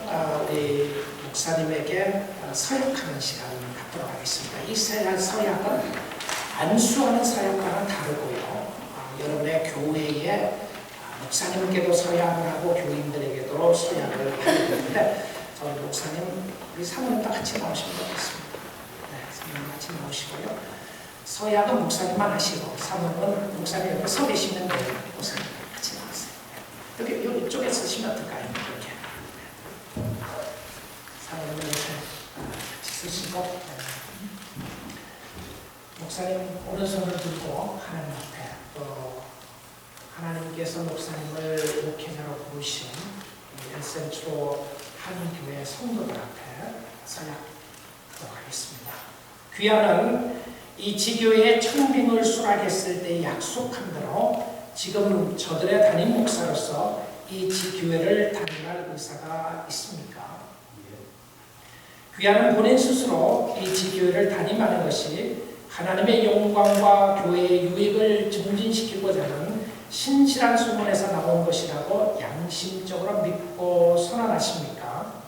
우리 목사님에게 서약하는 시간을 갖도록 하겠습니다. 이 서약은 안수하는 서약과는 다르고요. 여러분의 교회에 목사님께도 서약을 하고 교인들에게도 서약을 하게 되는데 저희 목사님, 우리 사모님도 같이 나오시면 좋겠습니다. 네, 사모님 같이 나오시고요. 서약은 목사님만 하시고 사모님은 목사님 옆에 서 계시면 돼요. 목사님 같이 나오세요. 여기 이쪽에 서시면 어떨까요? 이렇게. 사모님은 이렇게 목사님 오른손을 들고 하나님 앞에 또 하나님께서 목사님을 목회자로 부르신 엘센트로 한인교회 성도들 앞에 서약하도록 하겠습니다. 귀하는 이 지교회의 청빙을 수락했을 때 약속한 대로 지금 저들의 담임 목사로서 이 지교회를 담임할 의사가 있습니까? 귀하는 본인 스스로 이 지교회를 담임하는 것이 하나님의 영광과 교회의 유익을 증진시키고자 하는 신실한 소원에서 나온 것이라고 양심적으로 믿고 선언하십니까?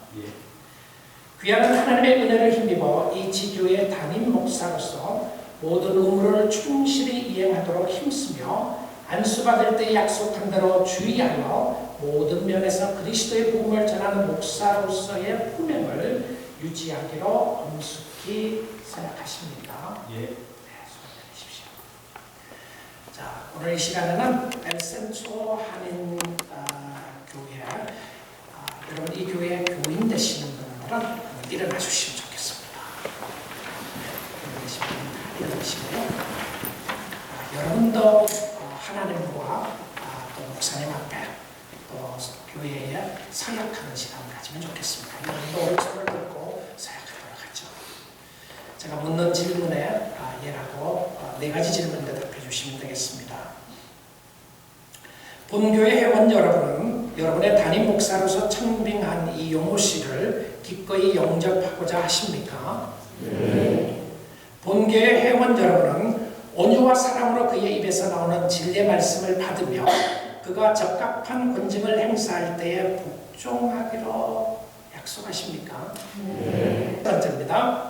귀하는 하나님의 은혜를 힘입어 이 지교회의 담임 목사로서 모든 의무를 충실히 이행하도록 힘쓰며 안수받을 때 약속한 대로 주의하여 모든 면에서 그리스도의 복음을 전하는 목사로서의 품행을 유지하기로 엄숙히 생각하십니다. 예. 네, 손 내리십시오. 자, 오늘 이 시간에는 엘센초 한인 교회, 여러분 이 교회 교인 되시는 분들은 일어나 주시면 좋겠습니다. 일어나시고요. 여러분도 하나님과 또 목사님 앞에 또 교회에 서약하는 시간을 가지면 좋겠습니다. 여러분도 오른손을 들고 서약하도록 하죠. 제가 묻는 질문에 예라고 4가지 질문에 대답해 주시면 되겠습니다. 본교회 회원 여러분은 여러분의 담임 목사로서 청빙한 이 용호 씨를 기꺼이 영접하고자 하십니까? 네. 본교회 회원 여러분은 온유와 사랑으로 그의 입에서 나오는 진리의 말씀을 받으며 그가 적합한 권징을 행사할 때에 복종하기로 약속하십니까? 네. 번째입니다.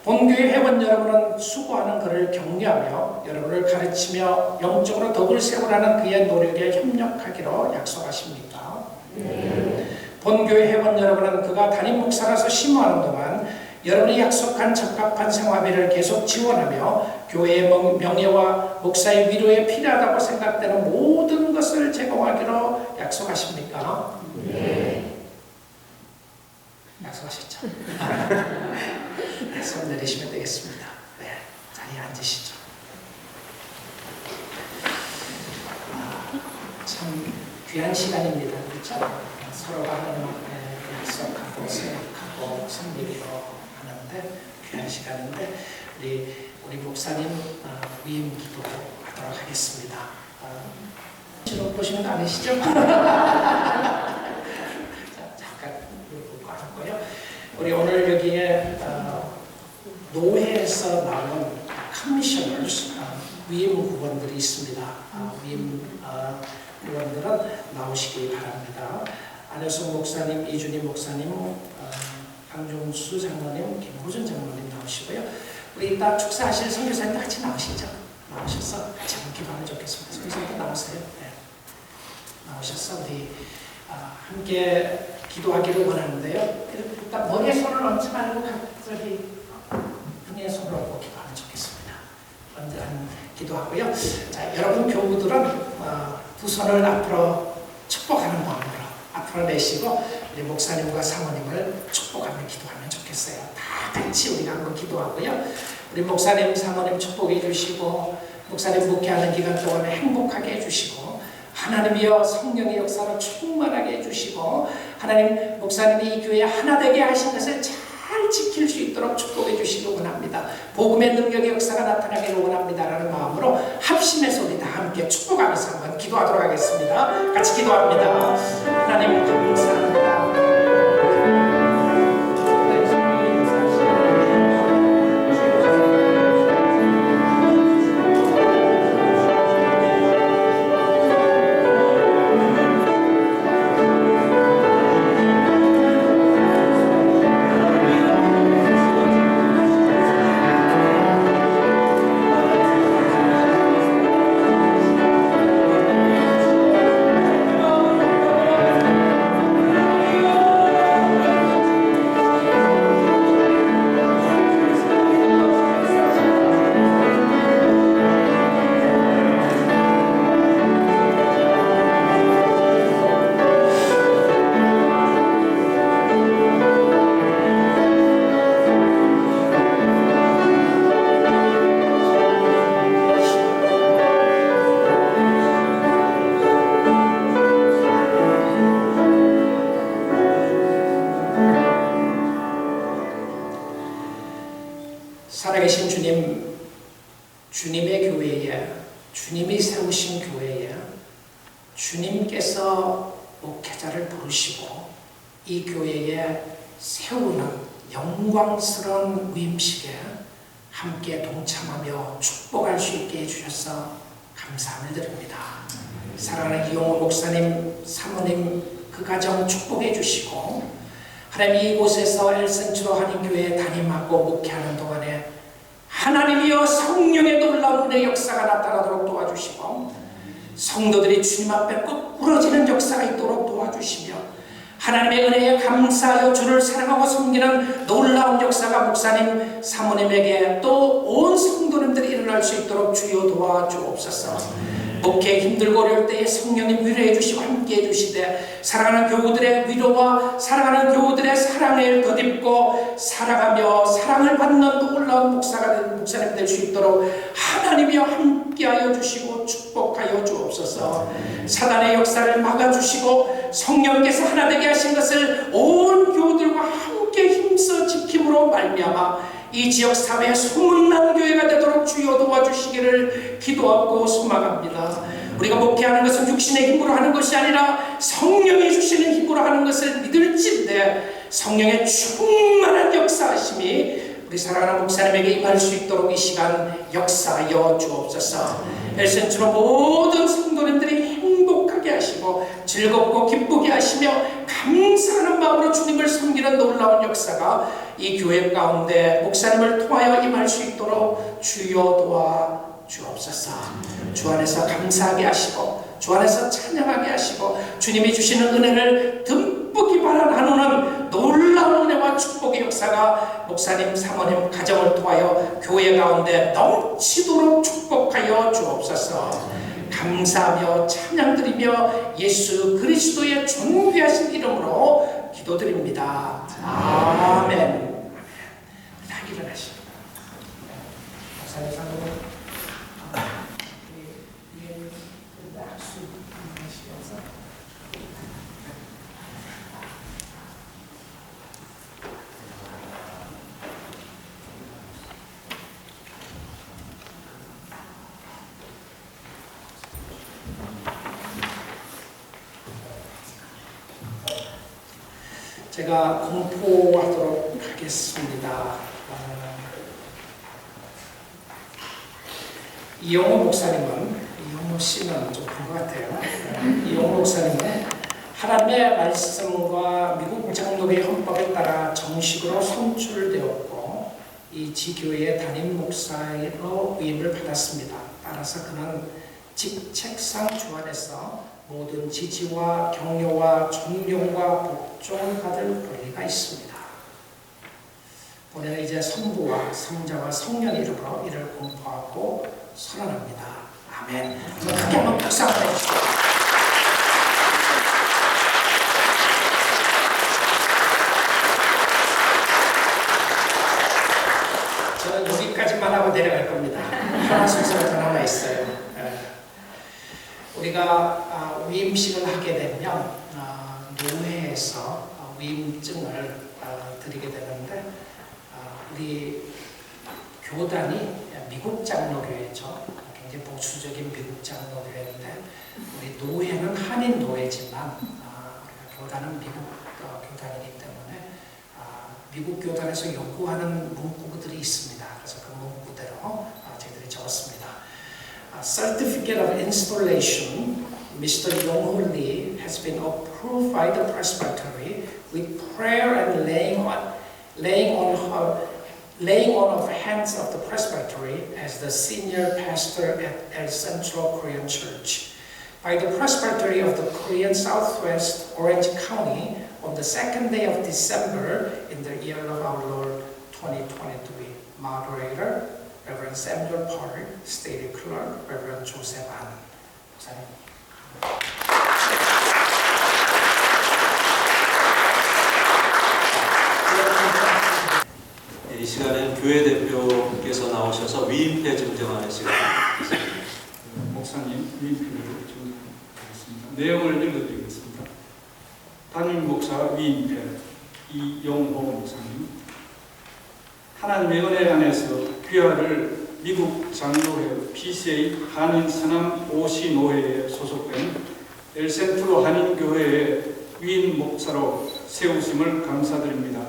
본교회 회원 여러분은 수고하는 그를 격려하며 여러분을 가르치며 영적으로 덕을 세우라는 그의 노력에 협력하기로 약속하십니까? 본교회 회원 여러분은 그가 담임 목사로서 심호하는 동안 여러분이 약속한 적합한 생활비를 계속 지원하며 교회의 명예와 목사의 위로에 필요하다고 생각되는 모든 것을 제공하기로 약속하십니까? 네. 약속하셨죠? 네, 손 내리시면 되겠습니다. 네, 자리에 앉으시죠. 참 귀한 시간입니다. 그렇죠? 서로가 하나님 앞에 약속하고 생각하고 섬기기로 하는데 귀한 시간인데 우리 목사님 위임 기도하도록 하겠습니다. 지금 보시는 거 아니시죠? 잠깐 보고 하고요. 우리 오늘 여기에 노회에서 나온 커미셔너스 위임 후원들이 있습니다. 위임 후원들은 나오시기 바랍니다. 안효성 목사님, 이준희 목사님, 강종수 장로님, 김호준 장로님 나오시고요. 우리 이따 축사하실 선교사님도 같이 나오시죠. 나오셔서 같이 기도하면 좋겠습니다. 선교사님도 나오세요. 네. 나오셔서 우리 함께 기도하기를 원하는데요. 일단 머리에 손을 얹지 말고 갑자기 등에 손을 얹고 기도하면 좋겠습니다. 기도하고요. 자, 여러분 교우들은 두 손을 앞으로 축복하는 마음으로 앞으로 내시고 우리 목사님과 사모님을 축복하며 기도하면 좋겠어요. 다 같이 우리가 한번 기도하고요. 우리 목사님, 사모님 축복해 주시고 목사님 목회하는 기간 동안에 행복하게 해주시고 하나님이여 성령의 역사로 충만하게 해주시고 하나님 목사님이 이 교회 하나 되게 하신 것을 잘 지킬 수 있도록 축복해 주시기 원합니다. 복음의 능력의 역사가 나타나기를 원합니다라는 마음으로 합심해서 우리 다 함께 축복하면서 한번 기도하도록 하겠습니다. 같이 기도합니다. 하나님 감사합니다. 살아계신 주님, 주님의 교회에, 주님이 세우신 교회에 주님께서 목회자를 부르시고 이 교회에 세우는 영광스러운 위임식에 함께 동참하며 축복할 수 있게 해주셔서 감사함을 드립니다. 사랑하는 이용호 목사님, 사모님 그 가정 축복해 주시고 하나님 이곳에서 엘센트로 한인교회 담임하고 목회하는 동안에 하나님이여 성령의 놀라운 은혜의 역사가 나타나도록 도와주시고 성도들이 주님 앞에 꼭 부러지는 역사가 있도록 도와주시며 하나님의 은혜에 감사하여 주를 사랑하고 섬기는 놀라운 역사가 목사님, 사모님에게 또 온 성도님들이 일어날 수 있도록 주여 도와주옵소서. 목회 힘들고 어려울 때에 성령님 위로해 주시고 함께 해주시되 사랑하는 교우들의 위로와 사랑하는 교우들의 사랑을 덧입고 살아가며 사랑을 받는 놀라운 목사가 된 목사님 될 수 있도록 하나님이여 함께하여 주시고 축복하여 주옵소서. 사단의 역사를 막아주시고 성령께서 하나 되게 하신 것을 온 교우들과 함께 힘써 지킴으로 말미암아 이 지역 사회에 소문난 교회가 되도록 주여 도와주시기를 기도하고 소망합니다. 우리가 목회하는 것은 육신의 힘으로 하는 것이 아니라 성령이 주시는 힘으로 하는 것을 믿을진데 성령의 충만한 역사하심이 우리 사랑하는 목사님에게 임할 수 있도록 이 시간 역사하여 주옵소서. 엘센트로 모든 성도님들이 행복하게 하시고 즐겁고 기쁘게 하시며 감사하는 마음으로 주님을 섬기는 놀라운 역사가 이 교회 가운데 목사님을 통하여 임할 수 있도록 주여 도와 주옵소서. 주 안에서 감사하게 하시고 주 안에서 찬양하게 하시고 주님이 주시는 은혜를 듬뿍이 받아 나누는 놀라운 은혜와 축복의 역사가 목사님, 사모님 가정을 통하여 교회 가운데 넘치도록 축복하여 주옵소서. 감사하며 찬양드리며 예수 그리스도의 존귀하신 이름으로 기도드립니다. 아멘. 다 일어나십니다. 목사님, 사모님 제가 공포하도록 하겠습니다. 이용호 목사님은, 이용호 씨는 좀 큰 것 같아요. 이용호 목사님은 하나님의 말씀과 미국 장로교회 헌법에 따라 정식으로 선출되었고 이 지교회의 담임 목사로 위임을 받았습니다. 따라서 그는 직책상 주안에서 모든 지지와 격려와 존경과 복종을 받을 권리가 있습니다. 오늘 이제 성부와 성자와 성령 이름으로 이를 공포하고 선언합니다. 아멘. 크게 한번 박수 한번 해주시죠. 저는 여기까지만 하고 내려갈 겁니다. 하나 순서가 더 남아 있어요. 우리가 위임식을 하게 되면 노회에서 위임증을 드리게 되는데 우리 교단이 미국 장로교회죠. 굉장히 보수적인 미국 장로교회인데 우리 노회는 한인 노회지만 우리가 교단은 미국 교단이기 때문에 미국 교단에서 요구하는 문구들이 있습니다. 그래서 그 문구대로 저희들이 적었습니다. Certificate of installation, Mr. Yong-ho Lee has been approved by the presbytery with prayer and laying on of hands of the presbytery as the senior pastor at El Centro Korean Church. By the presbytery of the Korean Southwest Orange County on the 2nd day of December in the year of our Lord 2023. Moderator, Reverend Samuel Park, State Clerk, Reverend Joseph An. 이 시간에는 교회 대표께서 나오셔서 위임패 증정하는 시간입니다. 목사님 위임패를 증정하겠습니다. 내용을 읽어드리겠습니다. 담임 목사 위임패 이용호 목사님. 하나님의 은혜 안에서 귀화를 미국 장로회 PCA 한인 서남 오시 노회에 소속된 엘센트로 한인교회의 위인 목사로 세우심을 감사드립니다.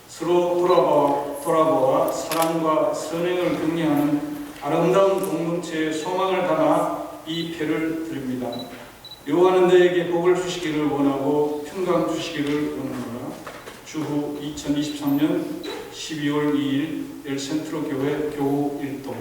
서로 돌아보아 사랑과 선행을 격려하는 아름다운 공동체의 소망을 담아 이 표를 드립니다. 여호와는 너에게 복을 주시기를 원하고 평강 주시기를 원하노라. 주후 2023년 12월 2일 엘센트로 교회 교우 일동.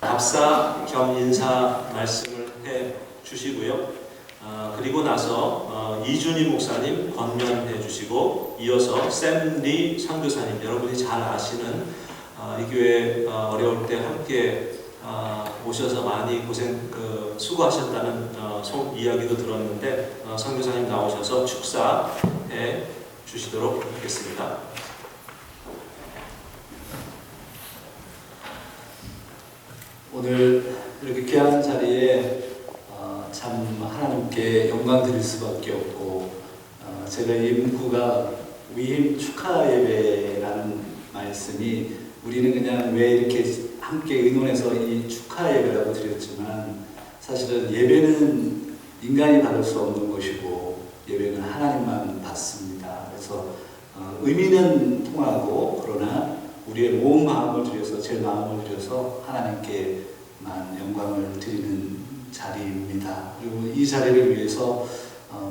답사 겸 인사 말씀을 해 주시고요. 그리고 나서 이준희 목사님 권면해 주시고 이어서 샘리 선교사님, 여러분이 잘 아시는 이 교회 어려울 때 함께 오셔서 많이 수고하셨다는 이야기도 들었는데 선교사님 나오셔서 축사해 주시도록 하겠습니다. 오늘 이렇게 귀한 자리에 참 하나님께 영광 드릴 수밖에 없고, 제가 이 문구가 위임 축하 예배라는 말씀이, 우리는 그냥 왜 이렇게 함께 의논해서 이 축하 예배라고 드렸지만, 사실은 예배는 인간이 받을 수 없는 것이고 예배는 하나님만 받습니다. 그래서 의미는 통하고, 그러나 우리의 온 마음을 들여서, 제 마음을 들여서 하나님께만 영광을 드리는 자리입니다. 그리고 이 자리를 위해서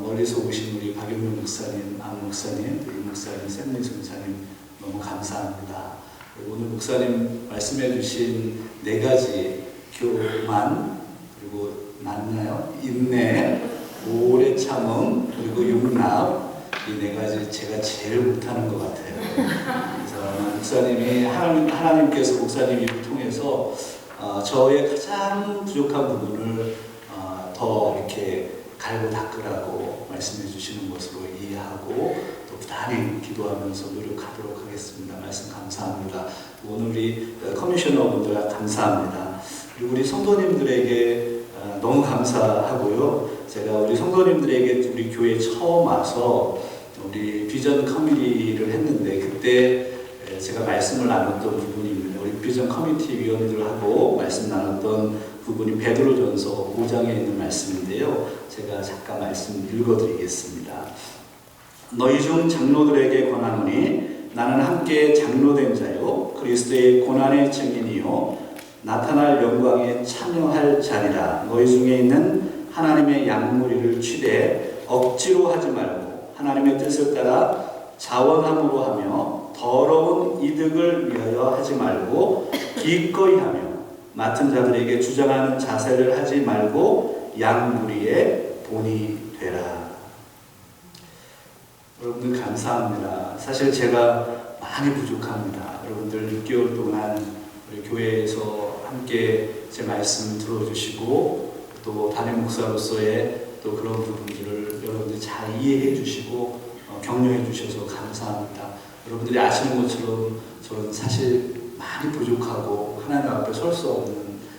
멀리서 오신 우리 박영민 목사님, 안 목사님, 이 목사님, 샘리 선사님 너무 감사합니다. 그리고 오늘 목사님 말씀해 주신 4가지 교만, 그리고 맞나요? 인내, 오래 참음, 그리고 용납, 이 4가지 제가 제일 못하는 것 같아요. 그래서 목사님이 하나님께서 목사님 입을 통해서 저의 가장 부족한 부분을 더 이렇게 갈고 닦으라고 말씀해 주시는 것으로 이해하고 또 부단히 기도하면서 노력하도록 하겠습니다. 말씀 감사합니다. 오늘 우리 커미셔너 분들 감사합니다. 그리고 우리 성도님들에게 너무 감사하고요. 제가 우리 성도님들에게 우리 교회에 처음 와서 우리 비전 커뮤니티를 했는데, 그때 제가 말씀을 나눴던 부분입니다. 우리 비전 커뮤니티 위원들하고 말씀 나눴던 부분이 베드로전서 5장에 있는 말씀인데요. 제가 잠깐 말씀 읽어드리겠습니다. 너희 중 장로들에게 권하노니 나는 함께 장로된 자요 그리스도의 고난의 증인이요 나타날 영광에 참여할 자니라. 너희 중에 있는 하나님의 양무리를 취대 억지로 하지 말고 하나님의 뜻을 따라 자원함으로 하며 더러운 이득을 위하여 하지 말고 기꺼이 하며 맡은 자들에게 주장하는 자세를 하지 말고 양무리의 본이 되라. 여러분들 감사합니다. 사실 제가 많이 부족합니다. 여러분들 6개월 동안 우리 교회에서 함께 제 말씀 들어주시고 또 담임 목사로서의 또 그런 부분들을 여러분들이 잘 이해해 주시고 격려해 주셔서 감사합니다. 여러분들이 아시는 것처럼 저는 사실 많이 부족하고 하나님 앞에 설 수 없는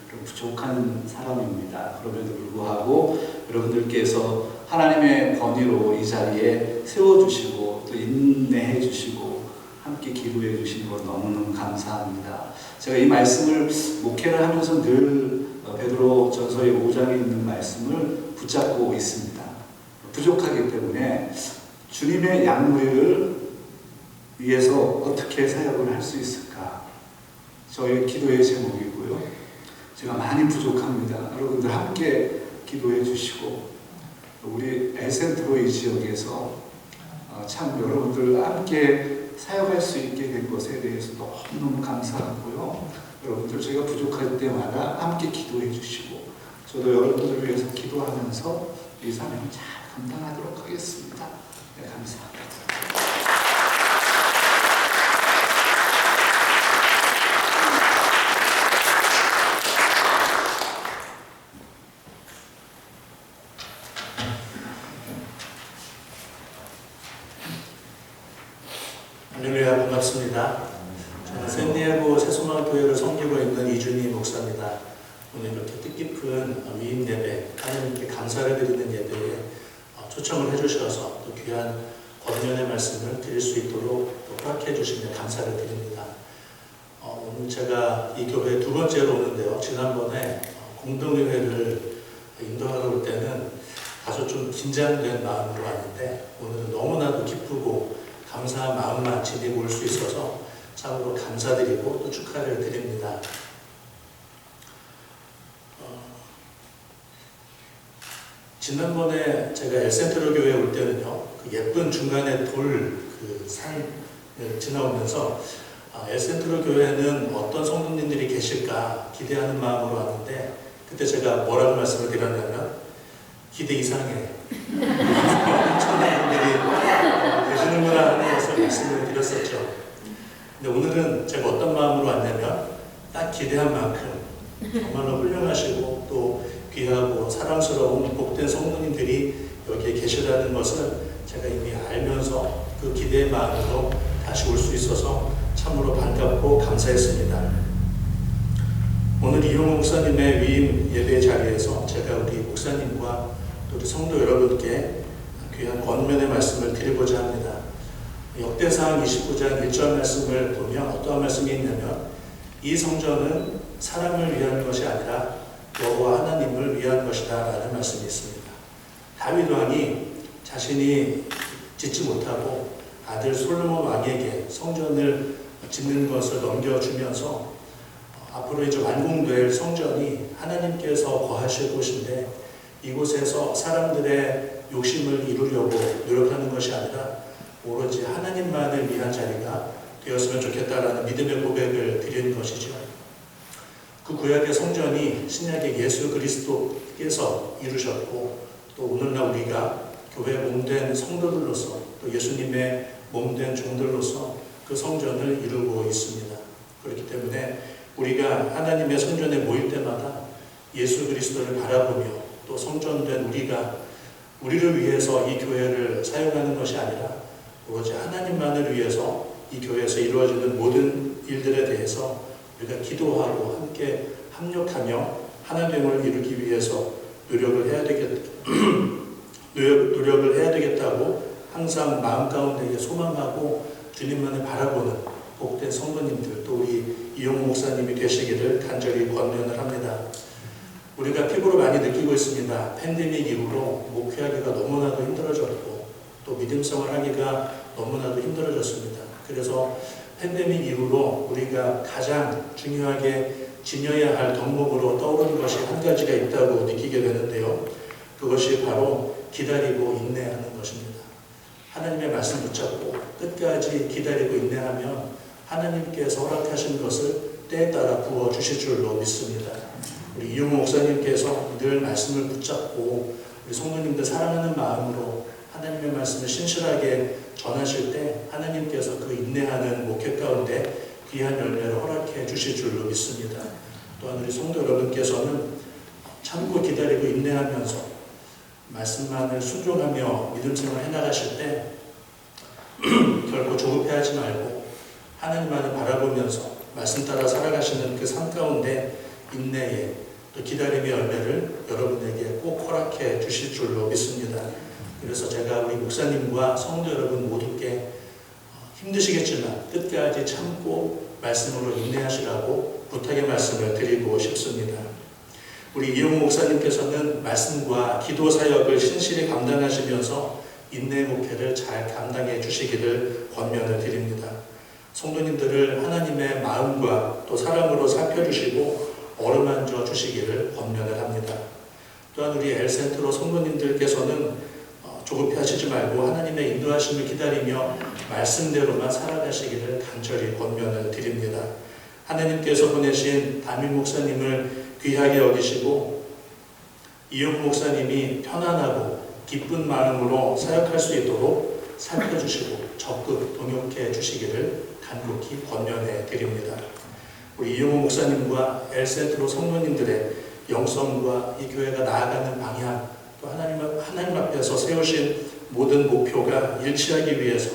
그런 부족한 사람입니다. 그럼에도 불구하고 여러분들께서 하나님의 권위로 이 자리에 세워주시고 또 인내해 주시고 함께 기도해 주시는 것 너무너무 감사합니다. 제가 이 말씀을 목회를 하면서 늘 베드로전서의 5장에 있는 말씀을 붙잡고 있습니다. 부족하기 때문에 주님의 양무리를 위해서 어떻게 사역을 할 수 있을까? 저의 기도의 제목이고요. 제가 많이 부족합니다. 여러분들 함께 기도해 주시고 우리 엘센트로 이 지역에서 참 여러분들 함께 사역할 수 있게 된 것에 대해서 너무너무 감사하고요. 여러분들 제가 부족할 때마다 함께 기도해 주시고 저도 여러분들을 위해서 기도하면서 이 사명을 잘 감당하도록 하겠습니다. 네, 감사합니다. 할렐루야, 반갑습니다. 저는 샌디에고 새소망교회를 섬기고 있는 이준희 목사입니다. 오늘 이렇게 뜻깊은 위임 예배, 하나님께 감사를 드리는 예배에 초청을 해주셔서 또 귀한 권면의 말씀을 드릴 수 있도록 또 허락해 주시며 감사를 드립니다. 오늘 제가 이 교회에 두 번째로 오는데요. 지난번에 공동의회를 인도하러 올 때는 다소 좀 긴장된 마음으로 왔는데 오늘은 너무나도 기쁘고 감사한 마음만 지니고 올 수 있어서 참으로 감사드리고 또 축하를 드립니다. 지난번에 제가 엘센트로 교회에 올 때는요, 그 예쁜 중간에 돌 그 산을 지나오면서 엘센트로 교회에는 어떤 성도님들이 계실까 기대하는 마음으로 왔는데 그때 제가 뭐라고 말씀을 드렸냐면 기대 이상의 엄청난 분들이 계시는구나 하는 것을 말씀을 드렸었죠. 근데 오늘은 제가 어떤 마음으로 왔냐면 딱 기대한 만큼 정말로 훌륭하시고 또 귀하고 사랑스러운 복된 성도님들이 여기에 계시다는 것을 제가 이미 알면서 그 기대의 마음으로 다시 올 수 있어서 참으로 반갑고 감사했습니다. 오늘 이용호 목사님의 위임 예배 자리에서 제가 우리 목사님과 또 우리 성도 여러분께 귀한 권면의 말씀을 드리고자 합니다. 역대상 29장 1절 말씀을 보면 어떠한 말씀이 있냐면 이 성전은 사람을 위한 것이 아니라 여호와 하나님을 위한 것이다 라는 말씀이 있습니다. 다윗 왕이 자신이 짓지 못하고 아들 솔로몬 왕에게 성전을 짓는 것을 넘겨주면서 앞으로 이제 완공될 성전이 하나님께서 거하실 곳인데 이곳에서 사람들의 욕심을 이루려고 노력하는 것이 아니라 오로지 하나님만을 위한 자리가 되었으면 좋겠다라는 믿음의 고백을 드리는 것이죠. 그 구약의 성전이 신약의 예수 그리스도께서 이루셨고 또 오늘날 우리가 교회 몸된 성도들로서 또 예수님의 몸된 종들로서 그 성전을 이루고 있습니다. 그렇기 때문에 우리가 하나님의 성전에 모일 때마다 예수 그리스도를 바라보며 또 성전된 우리가 우리를 위해서 이 교회를 사용하는 것이 아니라 오로지 하나님만을 위해서 이 교회에서 이루어지는 모든 일들에 대해서 우리가 기도하고 함께 합력하며 하나됨을 이루기 위해서 노력을 해야 되겠다고 항상 마음 가운데 소망하고 주님만을 바라보는 복된 성도님들 또 우리 이용호 목사님이 되시기를 간절히 권면을 합니다. 우리가 피부로 많이 느끼고 있습니다. 팬데믹 이후로 목회하기가 너무나도 힘들어졌고 또 믿음생활 하기가 너무나도 힘들어졌습니다. 그래서 팬데믹 이후로 우리가 가장 중요하게 지녀야 할 덕목으로 떠오르는 것이 한 가지가 있다고 느끼게 되는데요. 그것이 바로 기다리고 인내하는 것입니다. 하나님의 말씀 붙잡고 끝까지 기다리고 인내하면 하나님께서 허락하신 것을 때에 따라 부어주실 줄로 믿습니다. 우리 이용호 목사님께서 늘 말씀을 붙잡고 우리 성도님들 사랑하는 마음으로 하나님의 말씀을 신실하게 전하실 때 하나님께서 그 인내하는 목회 가운데 귀한 열매를 허락해 주실 줄로 믿습니다. 또한 우리 성도 여러분께서는 참고 기다리고 인내하면서 말씀만을 순종하며 믿음 생활을 해나가실 때 결코 조급해하지 말고 하나님만을 바라보면서 말씀 따라 살아가시는 그 삶 가운데 인내에 또 기다림의 열매를 여러분에게 꼭 허락해 주실 줄로 믿습니다. 그래서 제가 우리 목사님과 성도 여러분 모두께 힘드시겠지만 끝까지 참고 말씀으로 인내하시라고 부탁의 말씀을 드리고 싶습니다. 우리 이용호 목사님께서는 말씀과 기도 사역을 신실히 감당하시면서 인내 목회를 잘 감당해 주시기를 권면을 드립니다. 성도님들을 하나님의 마음과 또 사랑으로 살펴주시고 어루만져 주시기를 권면을 합니다. 또한 우리 엘센트로 성도님들께서는 조급해하시지 말고 하나님의 인도하심을 기다리며 말씀대로만 살아가시기를 간절히 권면을 드립니다. 하나님께서 보내신 담임 목사님을 귀하게 여기시고 이용호 목사님이 편안하고 기쁜 마음으로 사역할 수 있도록 살펴주시고 적극 동역해 주시기를 간곡히 권면해 드립니다. 우리 이용호 목사님과 엘센트로 성도님들의 영성과 이 교회가 나아가는 방향 또 하나님 앞에서 세우신 모든 목표가 일치하기 위해서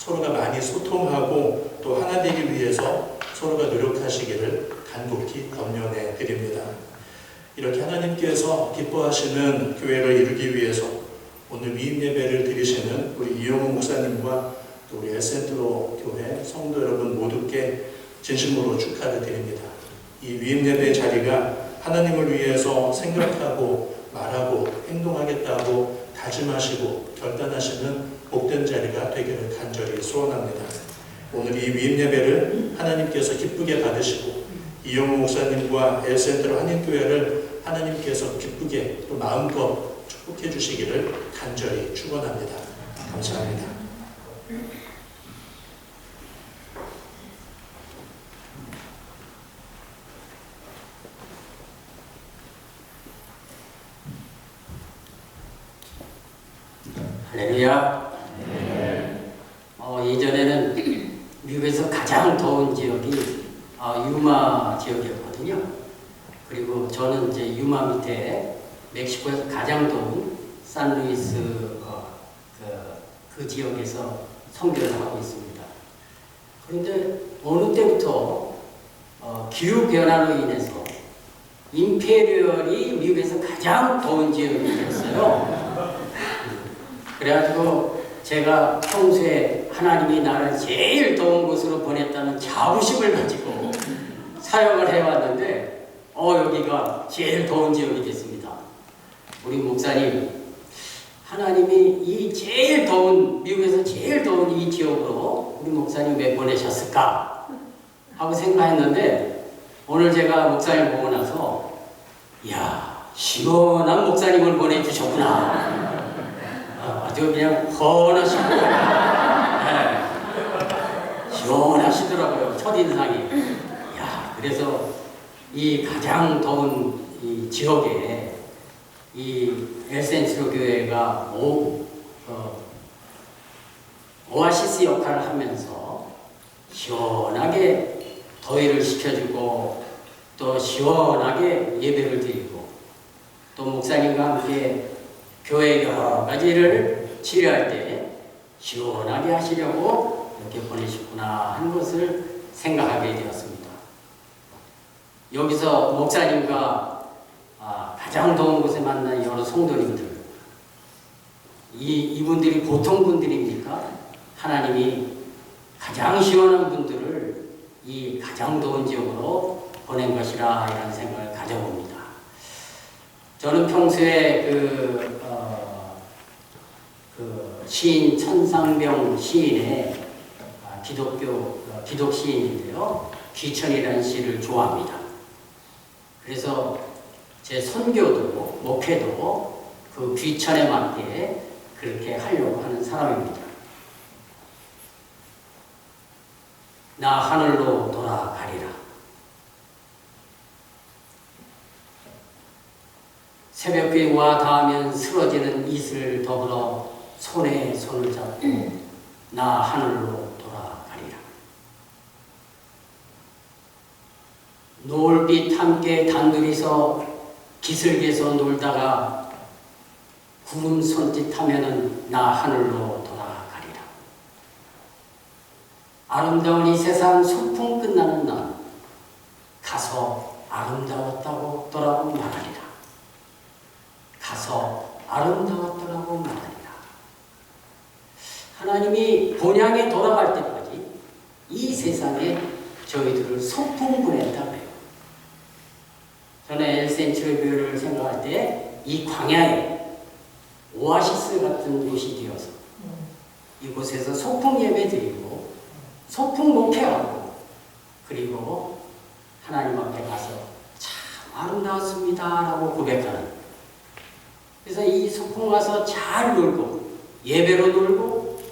서로가 많이 소통하고 또 하나 되기 위해서 서로가 노력하시기를 간곡히 권면해 드립니다. 이렇게 하나님께서 기뻐하시는 교회를 이루기 위해서 오늘 위임 예배를 드리시는 우리 이용호 목사님과 또 우리 엘센트로 교회 성도 여러분 모두께 진심으로 축하를 드립니다. 이 위임 예배 자리가 하나님을 위해서 생각하고 말하고 행동하겠다고 다짐하시고 결단하시는 복된 자리가 되기를 간절히 소원합니다. 오늘 이 위임 예배를 하나님께서 기쁘게 받으시고 이용호 목사님과 엘센트로 한인교회를 하나님께서 기쁘게 또 마음껏 축복해 주시기를 간절히 축원합니다. 감사합니다. 할렐루야. 예전에는 미국에서 가장 더운 지역이 유마 지역이었거든요. 그리고 저는 이제 유마 밑에 멕시코에서 가장 더운 산루이스 그 지역에서 선교를 하고 있습니다. 그런데 어느 때부터 기후 변화로 인해서 임페리얼이 미국에서 가장 더운 지역이 됐어요. 그래가지고 제가 평소에 하나님이 나를 제일 더운 곳으로 보냈다는 자부심을 가지고 사역을 해왔는데 여기가 제일 더운 지역이 됐습니다. 우리 목사님, 하나님이 이 제일 더운, 미국에서 제일 더운 이 지역으로 우리 목사님 왜 보내셨을까 하고 생각했는데 오늘 제가 목사님 보고 나서 이야, 시원한 목사님을 보내주셨구나. 아주 그냥 헌하시고 시원하시더라고요. 첫인상이. 야, 그래서 이 가장 더운 이 지역에 이 엘센트로 교회가 오아시스 역할을 하면서 시원하게 더위를 식혀주고 또 시원하게 예배를 드리고 또 목사님과 함께 교회 여러 가지를 치료할 때 시원하게 하시려고 이렇게 보내셨구나 하는 것을 생각하게 되었습니다. 여기서 목사님과 가장 더운 곳에 만난 여러 성도님들, 이분들이 보통 분들입니까? 하나님이 가장 시원한 분들을 이 가장 더운 지역으로 보낸 것이라 이런 생각을 가져봅니다. 저는 평소에 그 시인 천상병 시인의 기독 시인인데요. 귀천이라는 시를 좋아합니다. 그래서 제 선교도 목회도 그 귀천에 맞게 그렇게 하려고 하는 사람입니다. 나 하늘로 돌아가리라. 새벽에 와 닿으면 쓰러지는 이슬 더불어 손에 손을 잡고 나 하늘로 돌아가리라. 노을빛 함께 단둘이서 기슭에서 놀다가 구름 손짓하면은 나 하늘로 돌아가리라. 아름다운 이 세상 소풍 끝나는 날 가서 아름다웠다고 또라고 말하리라. 가서 아름다웠더라고 말하리라. 하나님이 본향에 돌아갈 때까지 이 세상에 저희들을 소풍 보냈다고 해요. 저는 엘센트로 교회를 생각할 때 이 광야에 오아시스 같은 곳이 되어서 이곳에서 소풍 예배 드리고 소풍 목회하고 그리고 하나님 앞에 가서 참 아름다웠습니다 라고 고백하는, 그래서 이 소풍 가서 잘 놀고 예배로 놀고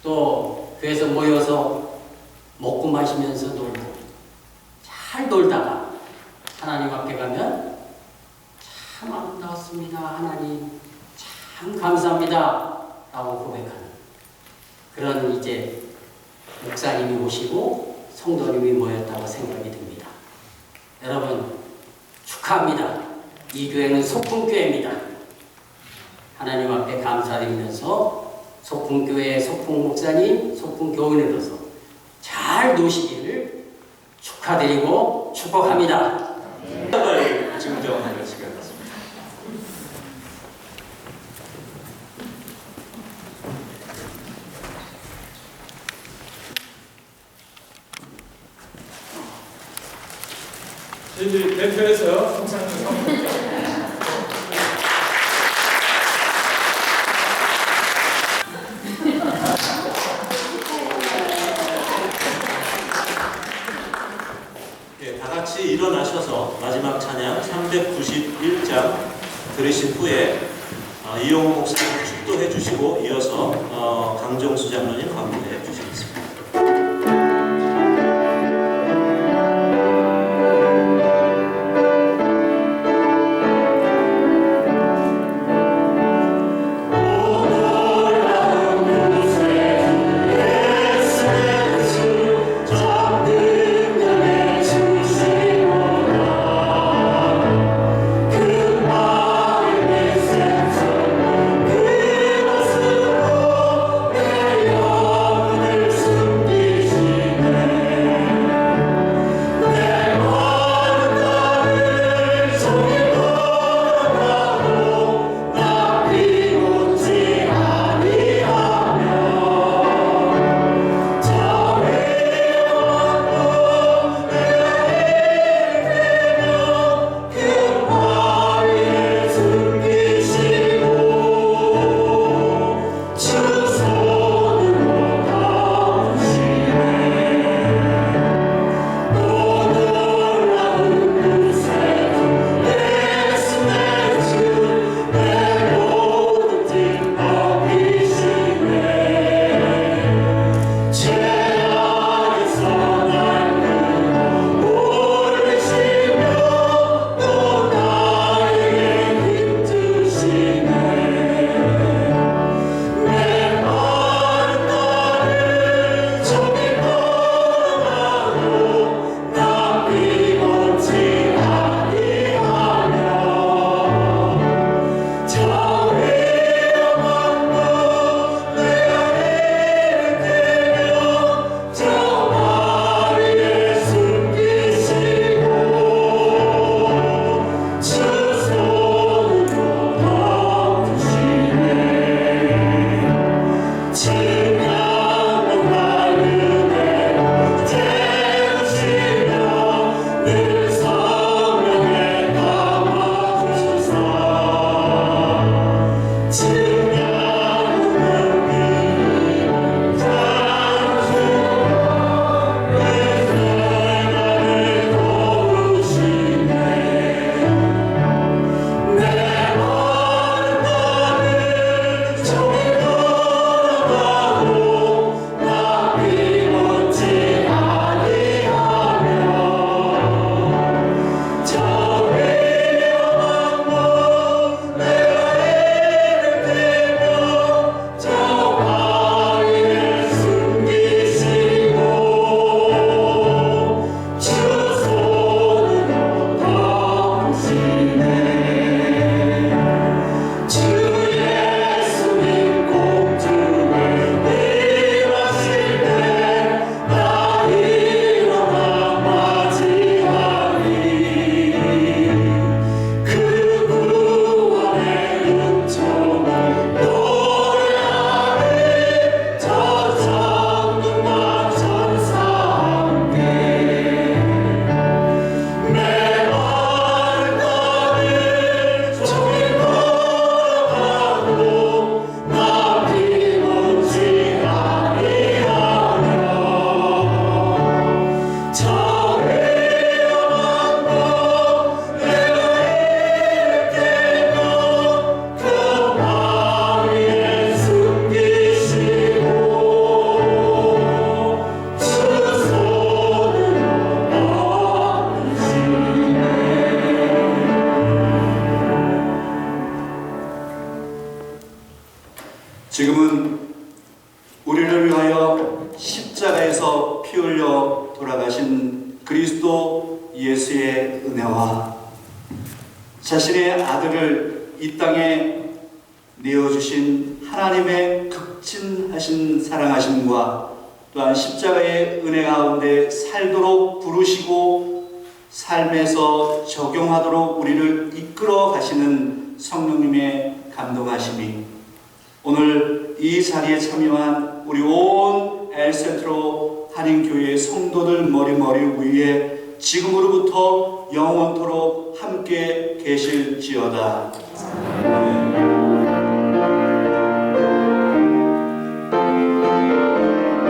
또 교회에서 모여서 먹고 마시면서 놀고 잘 놀다가 하나님 앞에 가면 참 아름다웠습니다. 하나님 참 감사합니다 라고 고백하는 그런 이제 목사님이 오시고 성도님이 모였다고 생각이 듭니다. 여러분 축하합니다. 이 교회는 소풍교회입니다. 하나님 앞에 감사드리면서 소풍교회 소풍 목사님, 소풍 교인으로서 잘 노시기를 축하드리고 축복합니다. 증정하는 시간 같습니다. 저희들이 대표해서 성찬을 사모합니다. 예, 다 같이 일어나셔서 마지막 찬양 391장 들으신 후에 이용호 목사님 축도해 주시고 이어서 강정수 장로님 강문해 주시겠습니다. 지금은 우리를 위하여 십자가에서 피 흘려 돌아가신 그리스도 예수의 은혜와 자신의 아들을 이 땅에 내어주신 하나님의 극진하신 사랑하심과 또한 십자가의 은혜 가운데 살도록 부르시고 삶에서 적용하도록 우리를 이끌어 가시는 성령님의 감동하심이 오늘 이 자리에 참여한 우리 온 엘센트로 한인교회의 성도들 머리 위에 지금으로부터 영원토록 함께 계실지어다. 아멘.